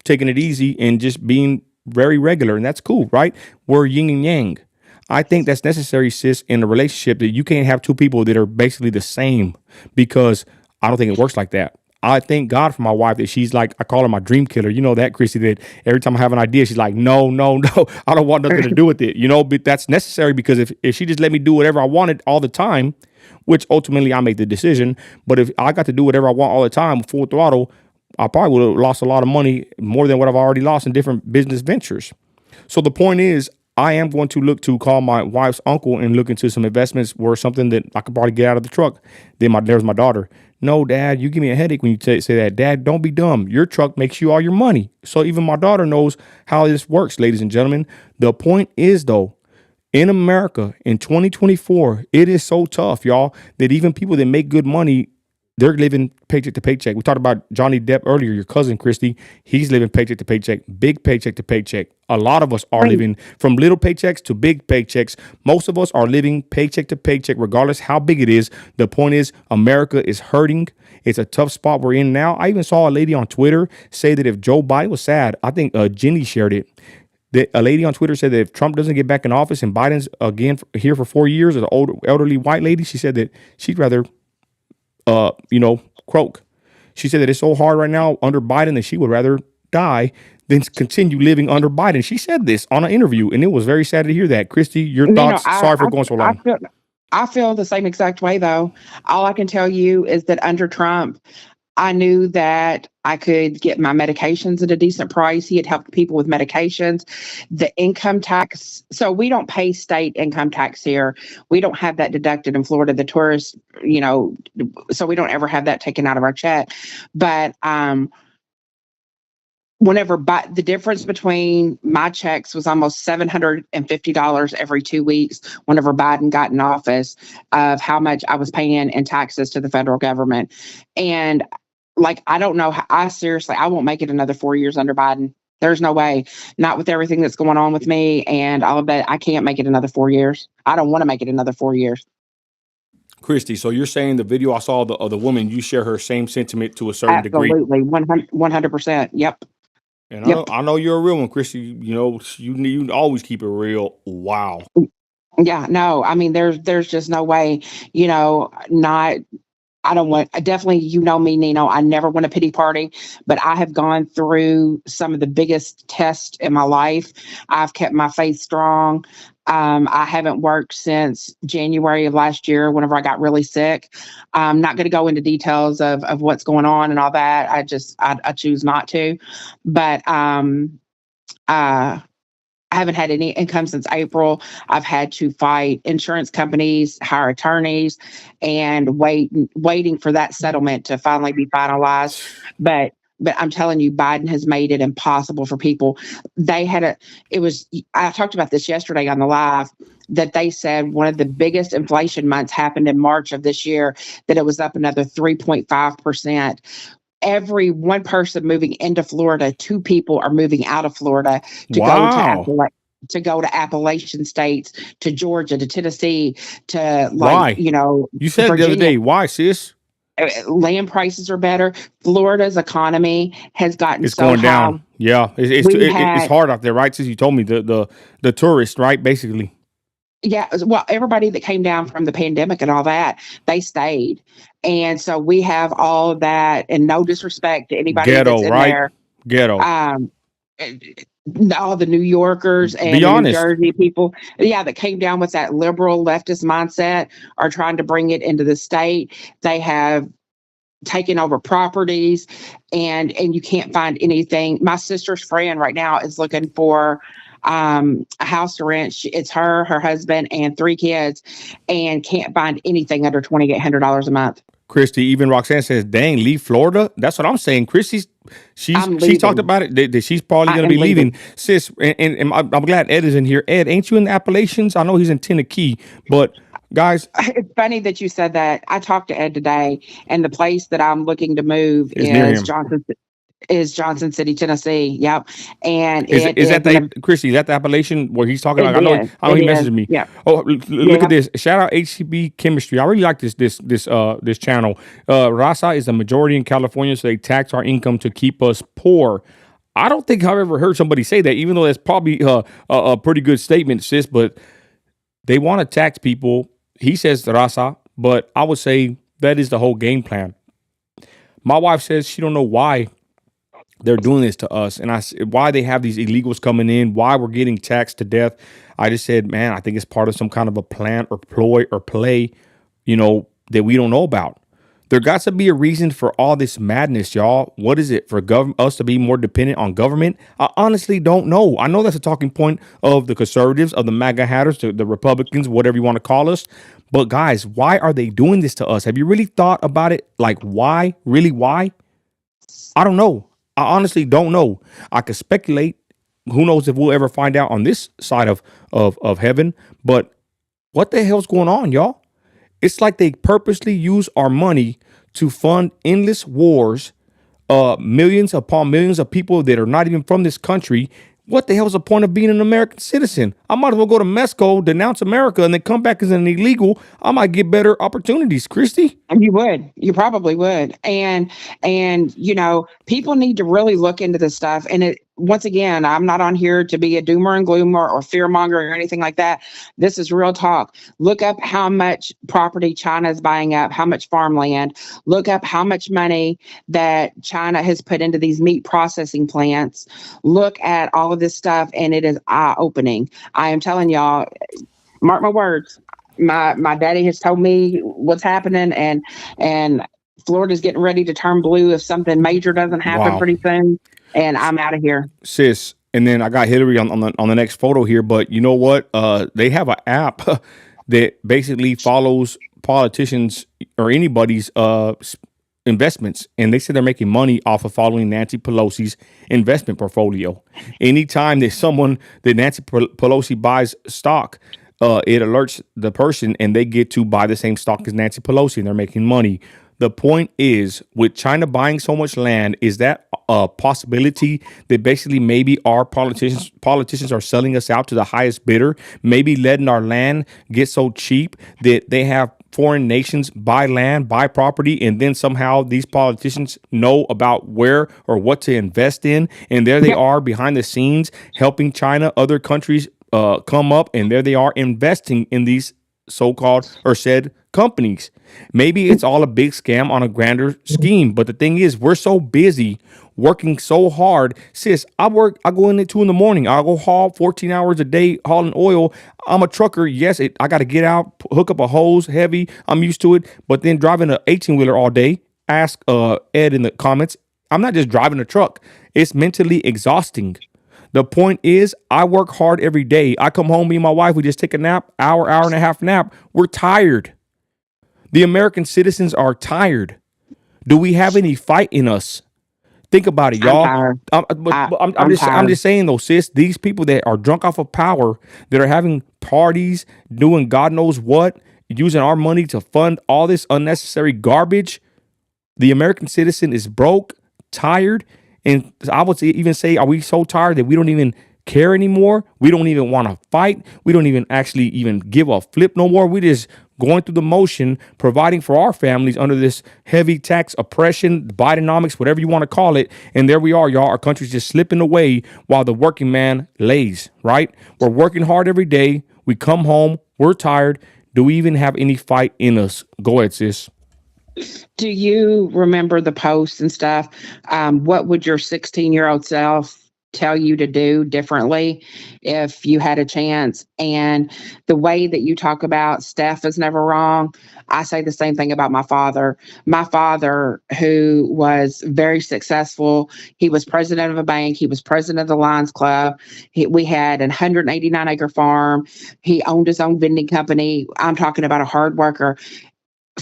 taking it easy and just being very regular. And that's cool, right? We're yin and yang. I think that's necessary, sis, in a relationship that you can't have 2 people that are basically the same because I don't think it works like that. I thank God for my wife that she's like, I call her my dream killer. You know that, Chrissy, that every time I have an idea, she's like, no, I don't want nothing to do with it. But that's necessary because if she just let me do whatever I wanted all the time, which ultimately I make the decision, but if I got to do whatever I want all the time, full throttle, I probably would have lost a lot of money, more than what I've already lost in different business ventures. So the point is, I am going to look to call my wife's uncle and look into some investments or something that I could probably get out of the truck. Then there's my daughter. No, Dad, you give me a headache when you say that. Dad, don't be dumb. Your truck makes you all your money. So even my daughter knows how this works, ladies and gentlemen. The point is, though, in America in 2024, it is so tough, y'all, that even people that make good money, they're living paycheck to paycheck. We talked about Johnny Depp earlier, your cousin, Christy. He's living paycheck to paycheck, big paycheck to paycheck. A lot of us are living from little paychecks to big paychecks. Most of us are living paycheck to paycheck, regardless how big it is. The point is, America is hurting. It's a tough spot we're in now. I even saw a lady on Twitter say that if Joe Biden was sad, I think Jenny shared it. That a lady on Twitter said that if Trump doesn't get back in office and Biden's again here for 4 years, as an old elderly white lady, she said that she'd rather croak. She said that it's so hard right now under Biden that she would rather die than continue living under Biden. She said this on an interview, and it was very sad to hear that. Christy, your thoughts? Sorry for going so long. I feel the same exact way, though. All I can tell you is that under Trump, I knew that I could get my medications at a decent price. He had helped people with medications. The income tax, so we don't pay state income tax here. We don't have that deducted in Florida, the tourist, so we don't ever have that taken out of our check. But the difference between my checks was almost $750 every 2 weeks whenever Biden got in office, of how much I was paying in taxes to the federal government. And I don't know. I won't make it another 4 years under Biden. There's no way. Not with everything that's going on with me and all of that. I can't make it another 4 years. I don't want to make it another 4 years. Christy, so you're saying the video I saw of the woman, you share her same sentiment to a certain degree? Absolutely, 100%. Yep. And I know you're a real one, Christy. You always keep it real. Wow. Yeah, no, I mean, there's just no way, definitely, me, Nino, I never want a pity party, but I have gone through some of the biggest tests in my life. I've kept my faith strong. I haven't worked since January of last year, whenever I got really sick. I'm not going to go into details of what's going on and all that. I choose not to, but I haven't had any income since April. I've had to fight insurance companies, hire attorneys, and waiting for that settlement to finally be finalized. But I'm telling you, Biden has made it impossible for people. I talked about this yesterday on the live, that they said one of the biggest inflation months happened in March of this year, that it was up another 3.5%. Every one person moving into Florida, 2 people are moving out of Florida to go to Appalachian states, to Georgia, to Tennessee, to why? You said Virginia. The other day, why, sis? Land prices are better. Florida's economy has gotten it's going down. Yeah, it's hard out there, right? Sis, you told me the tourists, right? Basically. Yeah, well, everybody that came down from the pandemic and all that, they stayed. And so we have all of that, and no disrespect to anybody that's in there. Ghetto. All the New Yorkers and the New Jersey people, that came down with that liberal leftist mindset, are trying to bring it into the state. They have taken over properties, and you can't find anything. My sister's friend right now is looking for a house to rent. It's her husband, and 3 kids, and can't find anything under $2,800 a month. Christy, even Roxanne says, "Dang, leave Florida." That's what I'm saying. Christy, she talked about it. That she's probably going to be leaving. Sis, and I'm glad Ed is in here. Ed, ain't you in the Appalachians? I know he's in Tennessee, but guys, it's funny that you said that. I talked to Ed today, and the place that I'm looking to move is Johnson City, Tennessee. Yep. And is that Christy? Is that the Appalachian where he's talking about? I know he messaged me. Yeah. Oh, look at this! Shout out HCB Chemistry. I really like this channel. Raza is a majority in California, so they tax our income to keep us poor. I don't think I've ever heard somebody say that, even though that's probably a pretty good statement, sis. But they want to tax people. He says Raza, but I would say that is the whole game plan. My wife says she don't know why they're doing this to us, and why they have these illegals coming in, why we're getting taxed to death. I just said, man, I think it's part of some kind of a plan or ploy or play, that we don't know about. There got to be a reason for all this madness, y'all. What is it? For us to be more dependent on government? I honestly don't know. I know that's a talking point of the conservatives, of the MAGA hatters, the Republicans, whatever you want to call us. But guys, why are they doing this to us? Have you really thought about it? Like, why? Really, why? I don't know. I honestly don't know. I could speculate. Who knows if we'll ever find out on this side of heaven. But what the hell's going on, y'all? It's like they purposely use our money to fund endless wars, millions upon millions of people that are not even from this country. What the hell is the point of being an American citizen? I might as well go to Mexico, denounce America, and then come back as an illegal. I might get better opportunities, Christy. You would. You probably would. And people need to really look into this stuff. And once again, I'm not on here to be a doomer and gloomer or fear monger or anything like that. This is real talk. Look up how much property China is buying up, how much farmland. Look up how much money that China has put into these meat processing plants. Look at all of this stuff, and it is eye opening. I am telling y'all, mark my words. My daddy has told me what's happening, and Florida's getting ready to turn blue if something major doesn't happen Wow. pretty soon. And I'm out of here. Sis. And then I got Hillary on the next photo here, but you know what? They have an app that basically follows politicians or anybody's investments, and they said they're making money off of following Nancy Pelosi's investment portfolio. Anytime that Nancy Pelosi buys stock, it alerts the person, and they get to buy the same stock as Nancy Pelosi, and they're making money. The point is, with China buying so much land, is that a possibility that basically maybe our politicians are selling us out to the highest bidder, maybe letting our land get so cheap that they have foreign nations buy land, buy property, and then somehow these politicians know about where or what to invest in, and there they Yep. are behind the scenes helping China, other countries come up, and there they are investing in these so-called or said companies. Maybe it's all a big scam on a grander scheme, but the thing is, we're so busy working so hard. Sis, I go in at 2 in the morning. I go haul 14 hours a day hauling oil. I'm a trucker. Yes, I got to get out, hook up a hose heavy. I'm used to it. But then driving an 18-wheeler all day, ask Ed in the comments. I'm not just driving a truck. It's mentally exhausting. The point is, I work hard every day. I come home, me and my wife, we just take a nap, hour and a half nap. We're tired. The American citizens are tired. Do we have any fight in us? Think about it, I'm y'all. tired. I'm I'm just tired. saying though, sis. These people that are drunk off of power, that are having parties, doing God knows what, using our money to fund all this unnecessary garbage. The American citizen is broke, tired, and I would even say, are we so tired that we don't even care anymore? We don't even want to fight. We don't even actually even give a flip no more. We just going through the motion, providing for our families under this heavy tax oppression, Bidenomics, whatever you want to call it. And there we are, y'all. Our country's just slipping away while the working man lays, right? We're working hard every day. We come home. We're tired. Do we even have any fight in us? Go ahead, sis. Do you remember the posts and stuff? What would your 16-year-old self tell you to do differently if you had a chance? And the way that you talk about Steph is never wrong. I say the same thing about my father. My father, who was very successful, he was president of a bank, he was president of the Lions Club. We had a 189-acre farm. He owned his own vending company. I'm talking about a hard worker.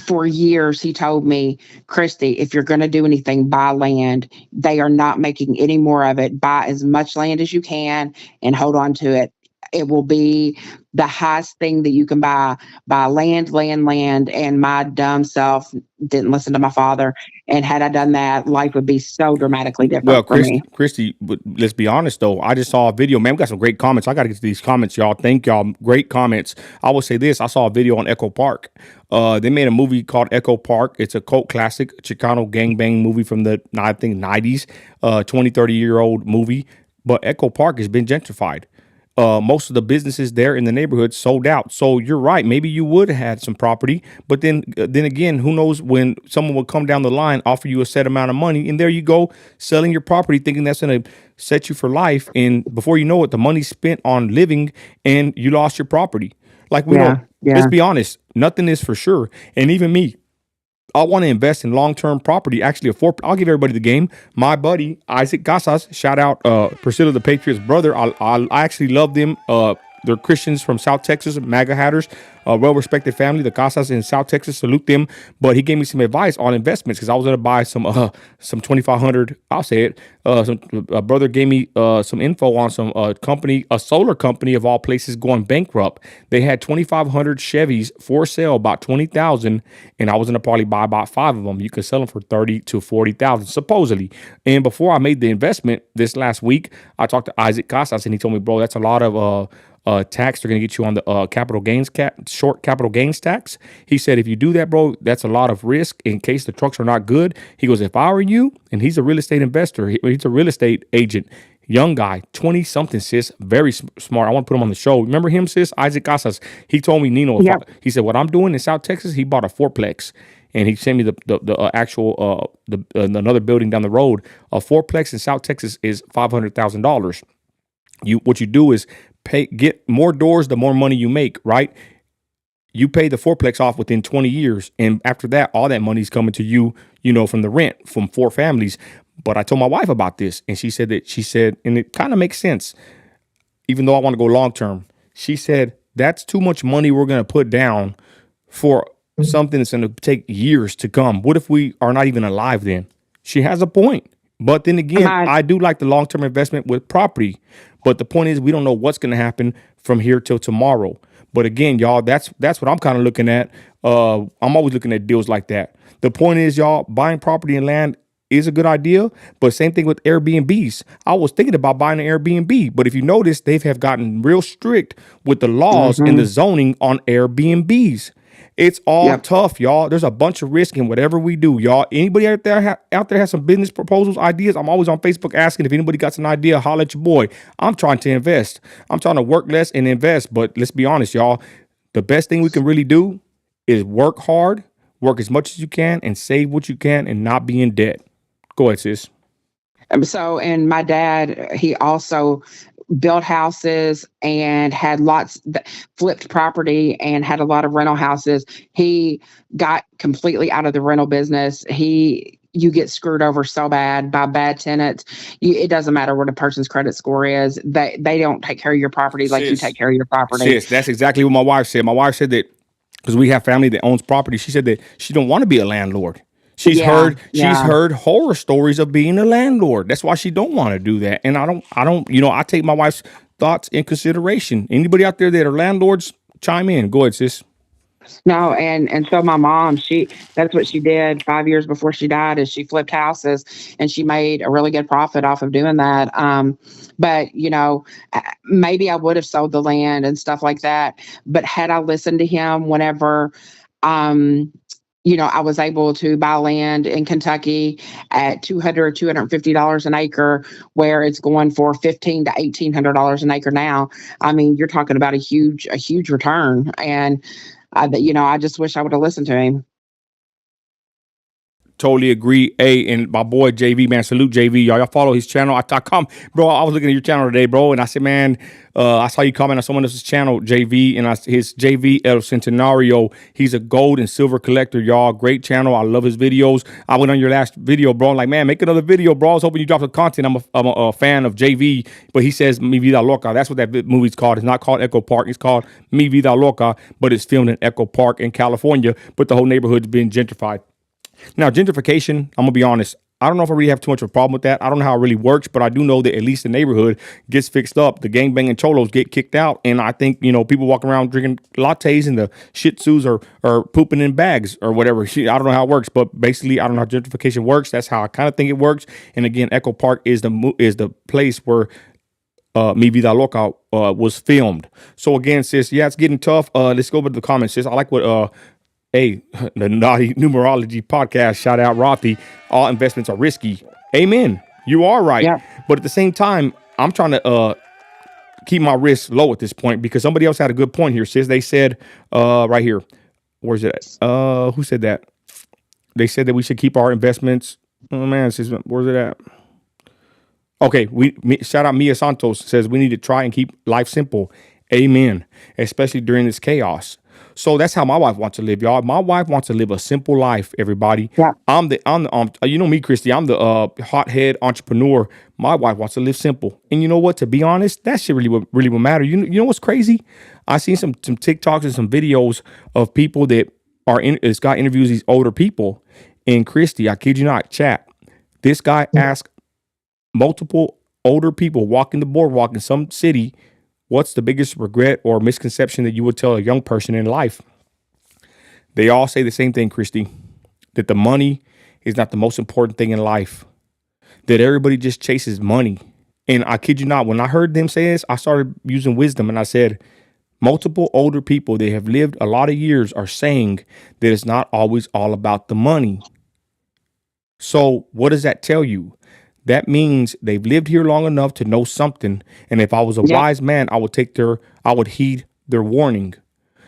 For years he told me, Christy, if you're going to do anything, buy land. They are not making any more of it. Buy as much land as you can and hold on to it. It will be the highest thing that you can buy. Buy land. And my dumb self didn't listen to my father, and had I done that, life would be so dramatically Well, different for me. Christy, but let's be honest though. I just saw a video. Man, we got some great comments. I got to get to these comments, y'all. Thank y'all. Great comments. I will say this. I saw a video on Echo Park. They made a movie called Echo Park. It's a cult classic, Chicano gangbang movie from the, I think, 90s, 20, 30-year-old movie. But Echo Park has been gentrified. Most of the businesses there in the neighborhood sold out. So you're right. Maybe you would have had some property, but then again, who knows when someone will come down the line, offer you a set amount of money, and there you go, selling your property, thinking that's going to set you for life. And before you know it, the money's spent on living, and you lost your property. Like we don't. Yeah, Let's yeah. be honest. Nothing is for sure. And even me, I want to invest in long-term property. Actually, I'll give everybody the game. My buddy Isaac Casas, shout out Priscilla the Patriot's brother. I actually love them. They're Christians from South Texas, MAGA hatters, well-respected family. The Casas in South Texas, salute them. But he gave me some advice on investments because I was going to buy some 2,500. I'll say it. A brother gave me some info on some company, a solar company of all places, going bankrupt. They had 2,500 Chevys for sale, about 20,000, and I was going to probably buy about 5 of them. You could sell them for 30 to 40,000 supposedly. And before I made the investment this last week, I talked to Isaac Casas, and he told me, bro, that's a lot of tax. They're going to get you on the short capital gains tax. He said, if you do that, bro, that's a lot of risk in case the trucks are not good. He goes, if I were you, and he's a real estate investor, he's a real estate agent. young guy, 20 something, sis, very smart. I want to put him on the show. Remember him, sis? Isaac Casas. He told me, Nino, Yep. he said, what I'm doing in South Texas, he bought a fourplex. And he sent me the actual another building down the road. A fourplex in South Texas is $500,000. What you do is get more doors, the more money you make, right? You pay the fourplex off within 20 years. And after that, all that money's coming to you, from the rent from 4 families. But I told my wife about this, and she said, and it kind of makes sense, even though I want to go long term. She said, that's too much money we're going to put down for something that's going to take years to come. What if we are not even alive then? She has a point. But then again, I do like the long term investment with property. But the point is, we don't know what's going to happen from here till tomorrow. But again, y'all, that's what I'm kind of looking at. I'm always looking at deals like that. The point is, y'all, buying property and land is a good idea, but same thing with Airbnbs. I was thinking about buying an Airbnb, but if you notice, they have gotten real strict with the laws and the zoning on Airbnbs. It's all tough, y'all. There's a bunch of risk in whatever we do, y'all. Anybody out there has some business proposals, ideas? I'm always on Facebook asking if anybody got an idea. Holla at your boy. I'm trying to invest. I'm trying to work less and invest. But let's be honest, y'all. The best thing we can really do is work hard, work as much as you can, and save what you can, and not be in debt. Go ahead, sis. So, and my dad, he also built houses and had flipped property and had a lot of rental houses. He got completely out of the rental business. You get screwed over so bad by bad tenants. It doesn't matter what a person's credit score is. They don't take care of your property like you take care of your property. Sis, that's exactly what my wife said. My wife said that because we have family that owns property. She said that she don't want to be a landlord. She's heard horror stories of being a landlord. That's why she don't want to do that. And I don't, I take my wife's thoughts in consideration. Anybody out there that are landlords, chime in. Go ahead, sis. No, and so my mom, that's what she did 5 years before she died, is she flipped houses, and she made a really good profit off of doing that. But maybe I would have sold the land and stuff like that. But had I listened to him whenever I was able to buy land in Kentucky at $250 an acre, where it's going for $1,500 to $1,800 an acre now. I mean, you're talking about a huge return. And I just wish I would have listened to him. Totally agree. Hey, and my boy JV, man, salute JV. Y'all follow his channel. Bro, I was looking at your channel today, bro, and I said, man, I saw you comment on someone else's channel, JV, and his JV El Centenario. He's a gold and silver collector, y'all. Great channel. I love his videos. I went on your last video, bro. I'm like, man, make another video, bro. I was hoping you dropped some content. I'm a fan of JV, but he says Mi Vida Loca. That's what that movie's called. It's not called Echo Park. It's called Mi Vida Loca, but it's filmed in Echo Park in California, but the whole neighborhood's been gentrified. Now, gentrification, I'm going to be honest, I don't know if I really have too much of a problem with that. I don't know how it really works, but I do know that at least the neighborhood gets fixed up. The gangbanging cholos get kicked out. And I think, people walking around drinking lattes and the shih tzus are pooping in bags or whatever. I don't know how it works, but basically, I don't know how gentrification works. That's how I kind of think it works. And again, Echo Park is the place where Mi Vida Loca was filmed. So again, sis, yeah, it's getting tough. Let's go over to the comments, sis. I like what hey, the Naughty Numerology podcast, shout out Rothy. All investments are risky. Amen. You are right. Yeah. But at the same time, I'm trying to keep my risk low at this point because somebody else had a good point here, sis. They said right here. Where's it at? Who said that? They said that we should keep our investments. Oh, man. Sis, where's it at? Okay. Shout out Mia Santos says we need to try and keep life simple. Amen. Especially during this chaos. So that's how my wife wants to live, y'all. My wife wants to live a simple life, everybody. Yeah. I'm the you know me, Christy. I'm the hothead entrepreneur. My wife wants to live simple. And you know what? To be honest, that shit really will matter. You know what's crazy? I seen some TikToks and some videos of people that this guy interviews these older people. And Christy, I kid you not, chat. This guy asked multiple older people walking the boardwalk in some city, what's the biggest regret or misconception that you would tell a young person in life? They all say the same thing, Christy, that the money is not the most important thing in life, that everybody just chases money. And I kid you not, when I heard them say this, I started using wisdom and I said, multiple older people that have lived a lot of years are saying that it's not always all about the money. So what does that tell you? that means they've lived here long enough to know something. And if I was a Yep. wise man, I would heed their warning.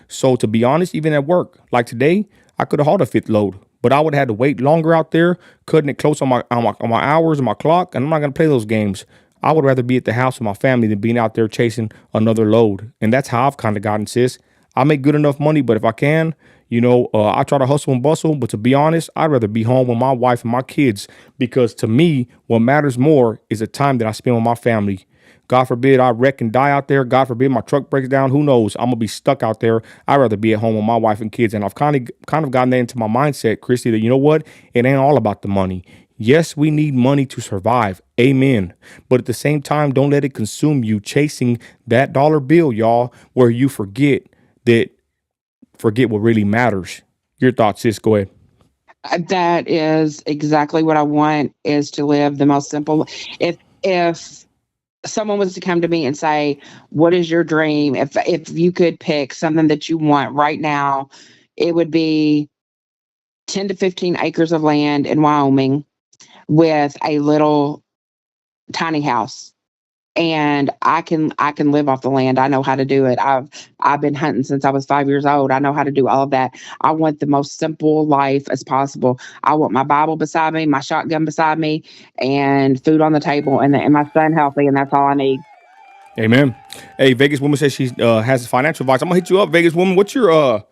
So to be honest, even at work, like today, I could have hauled a fifth load, but I would have had to wait longer out there, cutting it close on my hours and my clock, and I'm not gonna play those games. I would rather be at the house with my family than being out there chasing another load. And that's how I've kind of gotten, sis. I make good enough money, but if I can, I try to hustle and bustle. But to be honest, I'd rather be home with my wife and my kids because to me, what matters more is the time that I spend with my family. God forbid I wreck and die out there. God forbid my truck breaks down. Who knows? I'm gonna be stuck out there. I'd rather be at home with my wife and kids. And I've kind of gotten that into my mindset, Christy, that you know what? It ain't all about the money. Yes, we need money to survive. Amen. But at the same time, don't let it consume you chasing that dollar bill, y'all, where you forget what really matters. Your thoughts, sis. Go ahead. That is exactly what I want, is to live the most simple. If someone was to come to me and say, "What is your dream?" If you could pick something that you want right now, it would be 10 to 15 acres of land in Wyoming with a little tiny house. And I can live off the land. I know how to do it. I've been hunting since I was 5 years old. I know how to do all of that. I want the most simple life as possible. I want my Bible beside me, my shotgun beside me, and food on the table, and my son healthy, and that's all I need. Amen. Hey, Vegas woman says she has financial advice. I'm gonna hit you up, Vegas woman. What's your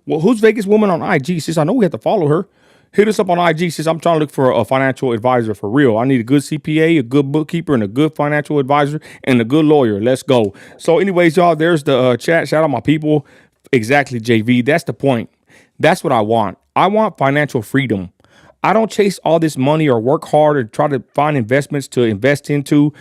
who's Vegas woman on IG? Sis, I know we have to follow her. Hit us up on IG, sis. I'm trying to look for a financial advisor for real. I need a good CPA, a good bookkeeper, and a good financial advisor, and a good lawyer. Let's go. So, anyways, y'all, there's the chat. Shout out my people. Exactly, JV. That's the point. That's what I want. I want financial freedom. I don't chase all this money or work hard or try to find investments to invest into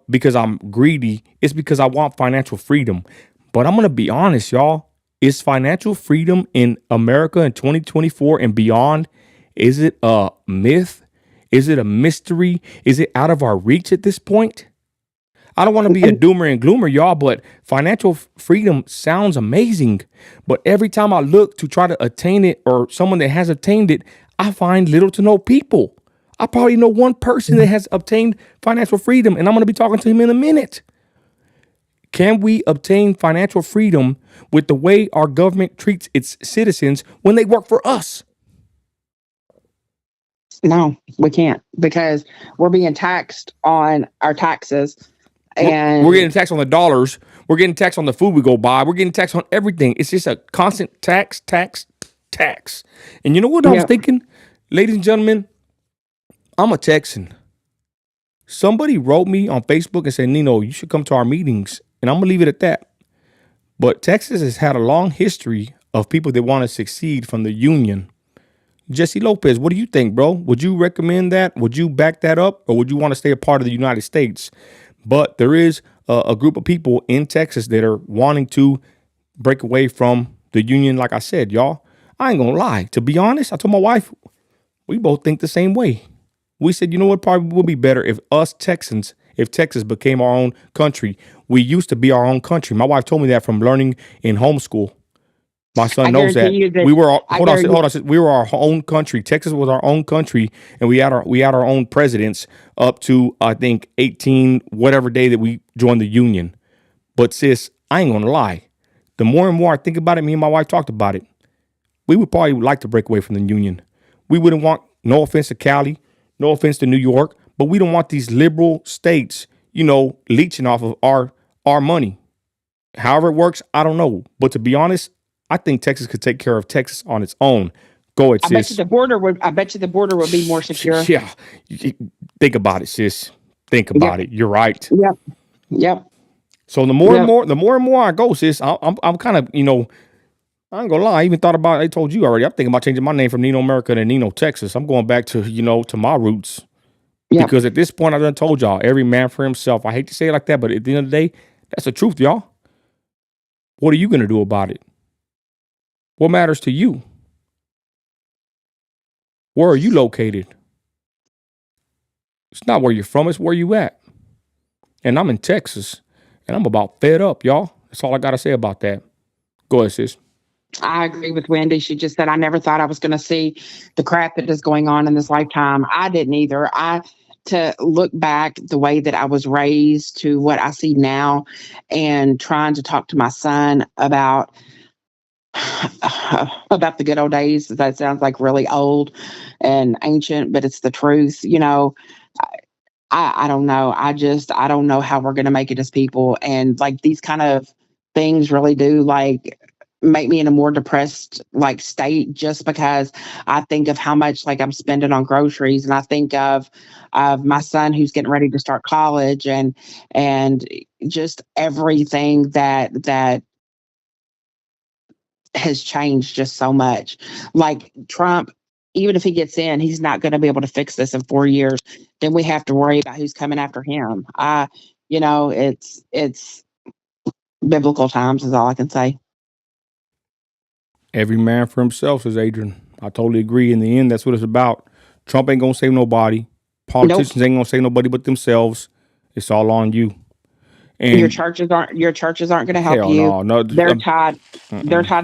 because I'm greedy. It's because I want financial freedom. But I'm going to be honest, y'all. Is financial freedom in America in 2024 and beyond, is it a myth? Is it a mystery? Is it out of our reach at this point? I don't want to be a And doomer and gloomer, y'all, but financial freedom sounds amazing. But every time I look to try to attain it or someone that has attained it, I find little to no people. I probably know one person that has obtained financial freedom, and I'm going to be talking to him in a minute. Can we obtain financial freedom with the way our government treats its citizens when they work for us? no, we can't, because we're being taxed on our taxes. We're And getting taxed on the dollars. We're getting taxed on the food we go buy. We're getting taxed on everything. It's just a constant tax, tax, tax. And you know what I was yeah, thinking? Ladies and gentlemen, I'm a Texan. Somebody wrote me on Facebook and said, Nino, you should come to our meetings. And I'm going to leave it at that. But Texas has had a long history of people that want to succeed from the union. Jesse Lopez, what do you think, bro? Would you recommend that? Would you back that up? Or would you want to stay a part of the United States? But there is a group of people in Texas that are wanting to break away from the union. Like I said, y'all, I ain't going to lie. To be honest, I told my wife, we both think the same way. We said, you know what, probably would be better if Texas became our own country. We used to be our own country. My wife told me that from learning in homeschool. My son I knows guarantee that you that we were I hold guarantee. on. We were our own country. Texas was our own country, and we had our own presidents up to I think 18 whatever day that we joined the union. But sis, I ain't gonna lie. The more and more I think about it, me and my wife talked about it. We would probably like to break away from the union. We wouldn't want. No offense to Cali, no offense to New York, but we don't want these liberal states, leeching off of our money. However it works, I don't know. But to be honest, I think Texas could take care of Texas on its own. Go ahead, I bet you sis. the border would. I bet you the border would be more secure. Yeah. Think about it, sis. Think Yep. about it. You're right. Yep. Yep. So Yep. the more and more I go, sis, I'm kind of, I ain't gonna lie. I even thought about. I told you already. I'm thinking about changing my name from Nino America to Nino Texas. I'm going back to to my roots Yep. because at this point I done told y'all every man for himself. I hate to say it like that, but at the end of the day, that's the truth, y'all. What are you gonna do about it? What matters to you? Where are you located? It's not where you're from. It's where you at. And I'm in Texas, and I'm about fed up, y'all. That's all I gotta say about that. Go ahead, sis. I agree with Wendy. She just said, I never thought I was going to see the crap that is going on in this lifetime. I didn't either. to look back the way that I was raised to what I see now, and trying to talk to my son about about the good old days. That sounds like really old and ancient, but it's the truth. I don't know. I don't know how we're gonna make it as people. And like these kind of things really do like make me in a more depressed like state, just because I think of how much like I'm spending on groceries, and I think of my son who's getting ready to start college, and just everything that has changed just so much. Like Trump, even if he gets in, he's not going to be able to fix this in 4 years. Then we have to worry about who's coming after him. It's biblical times is all I can say. Every man for himself, says Adrian. I totally agree. In the end, that's what it's about. Trump ain't gonna save nobody. Nope. Politicians ain't gonna save nobody but themselves. It's all on you. Your And churches aren't going to help hell you. no, no. They're tied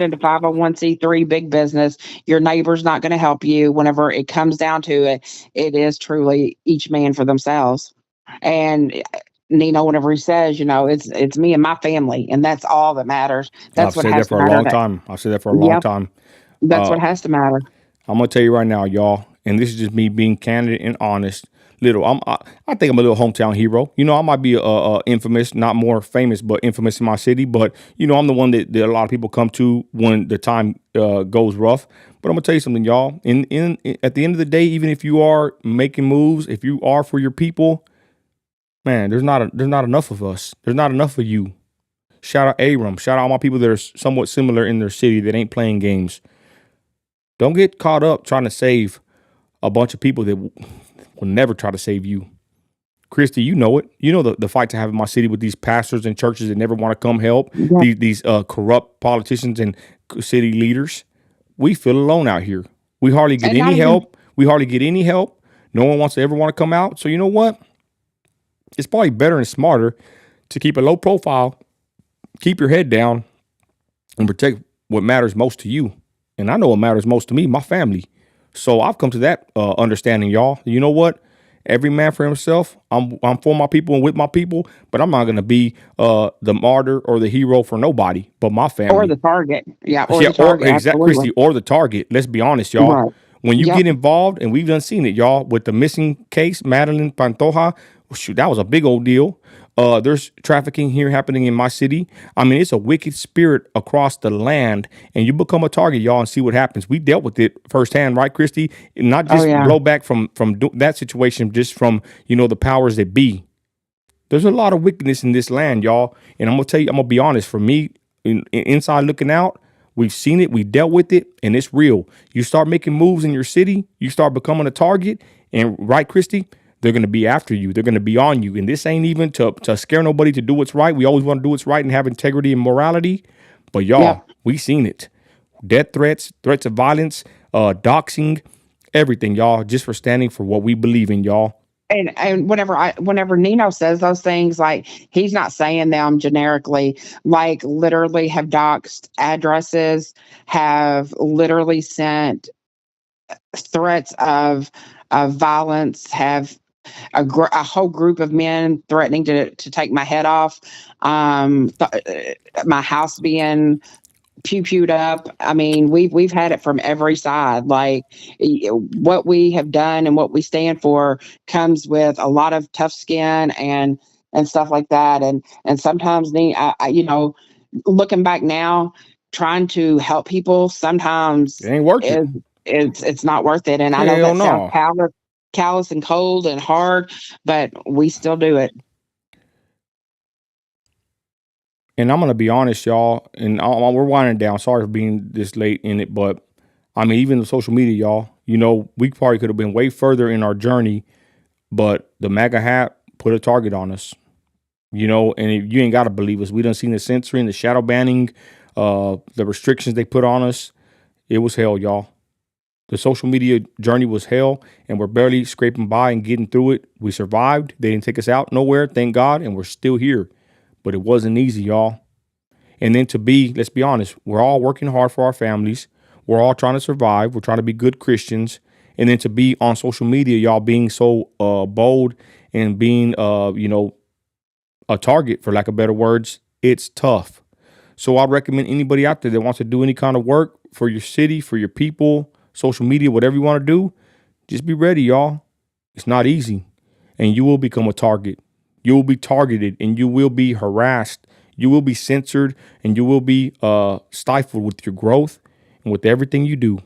into 501c3 big business. Your neighbor's not going to help you. Whenever it comes down to it, it is truly each man for themselves. And Nino, whenever he says, it's me and my family, and that's all that matters. I've That's what said that has to for a matter. long time. I've said that for a long Yep, time. that's Uh, what has to matter. I'm gonna tell you right now, y'all, and this is just me being candid and honest. I think I'm a little hometown hero. I might be infamous, not more famous, but infamous in my city. But I'm the one that a lot of people come to when the time goes rough. But I'm gonna tell you something, y'all. At the end of the day, even if you are making moves, if you are for your people, man, there's not enough of us. There's not enough of you. Shout out Abram. Shout out all my people that are somewhat similar in their city that ain't playing games. Don't get caught up trying to save a bunch of people that will never try to save you. Christy, you know it. You know the fights I have in my city with these pastors and churches that never want to come help. Yep. These corrupt politicians and city leaders. We feel alone out here. We hardly get And not any even help. We hardly get any help. No one wants to ever want to come out. So you know what? It's probably better and smarter to keep a low profile, keep your head down, and protect what matters most to you. And I know what matters most to me, my family. So I've come to that understanding, y'all. You know what? Every man for himself. I'm for my people and with my people, but I'm not gonna be the martyr or the hero for nobody but my or family. the target. Yeah, or Yeah, the or target. exact Absolutely. Christy, or the target. Let's be honest, y'all. Right. When you Yep. get involved, and we've done seen it, y'all, with the missing case, Madeline Pantoja. Shoot, that was a big old deal. There's trafficking here happening in my city. I mean, it's a wicked spirit across the land, and you become a target, y'all, and see what happens. We dealt with it firsthand, right, Christy? Not Oh just yeah. blowback from that situation, just from the powers that be. There's a lot of wickedness in this land, y'all. And I'm gonna be honest. For me, inside looking out, we've seen it, we dealt with it, and it's real. You start making moves in your city, you start becoming a target, and right, Christy, they're gonna be after you. They're gonna be on you. And this ain't even to scare nobody to do what's right. We always want to do what's right and have integrity and morality. But Yep. y'all, we seen it. Death threats, threats of violence, doxing, everything, y'all, just for standing for what we believe in, y'all. And whenever Nino says those things, like he's not saying them generically, like literally have doxed addresses, have literally sent threats of violence, have a whole group of men threatening to take my head off, my house being pew-pewed up. I mean, we've had it from every side. Like what we have done and what we stand for comes with a lot of tough skin and stuff like that. And sometimes looking back now, trying to help people It sometimes ain't worth it. is it's not worth it. And I know Hell that sounds no. callous and cold and hard, but we still do it. And I'm gonna be honest, y'all, and we're winding down. Sorry for being this late in it, but I mean, even the social media, y'all. We probably could have been way further in our journey, but the MAGA hat put a target on us. And you ain't gotta believe us. We done seen the censoring, the shadow banning, the restrictions they put on us. It was hell, y'all. The social media journey was hell, and we're barely scraping by and getting through it. We survived. They didn't take us out nowhere, thank God, and we're still here. But it wasn't easy, y'all. And then let's be honest, we're all working hard for our families. We're all trying to survive. We're trying to be good Christians. And then to be on social media, y'all being so bold and being a target, for lack of better words, it's tough. So I recommend anybody out there that wants to do any kind of work for your city, for your people, social media, whatever you want to do, just be ready, y'all. It's not easy. And you will become a target. You will be targeted and you will be harassed. You will be censored and you will be stifled with your growth and with everything you do.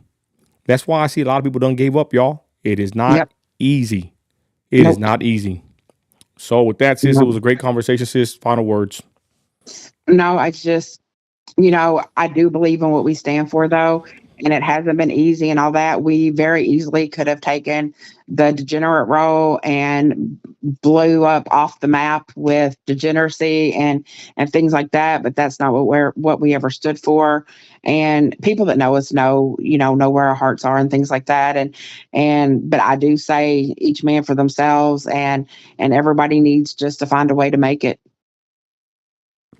That's why I see a lot of people done gave up, y'all. It is not Yep. easy. It is Nope. not easy. So with that, sis, it Nope. was a great conversation, sis. Final words. No, it's just, I do believe in what we stand for, though, and it hasn't been easy and all that. We very easily could have taken the degenerate role and blew up off the map with degeneracy and things like that. But that's not what we ever stood for. And people that know us know where our hearts are and things like that. But I do say each man for themselves, and everybody needs just to find a way to make it.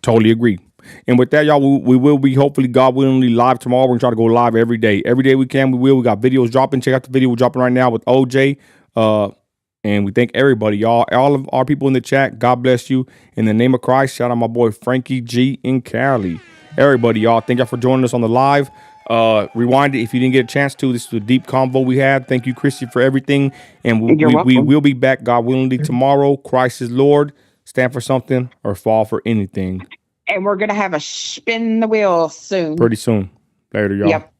Totally agree. And with that, y'all, we will be hopefully, God willingly, live tomorrow. We're going to try to go live every day. Every day we can, we will. We got videos dropping. Check out the video we're dropping right now with OJ. And we thank everybody, y'all. All of our people in the chat, God bless you. In the name of Christ, shout out my boy Frankie G in Cali. Everybody, y'all, thank y'all for joining us on the live. Rewind it if you didn't get a chance to. This is a deep convo we had. Thank you, Christy, for everything. And You're we welcome. will be back, God willingly, tomorrow. Christ is Lord. Stand for something or fall for anything. And we're going to have a spin the wheel soon. Pretty soon. Later, y'all. Yep.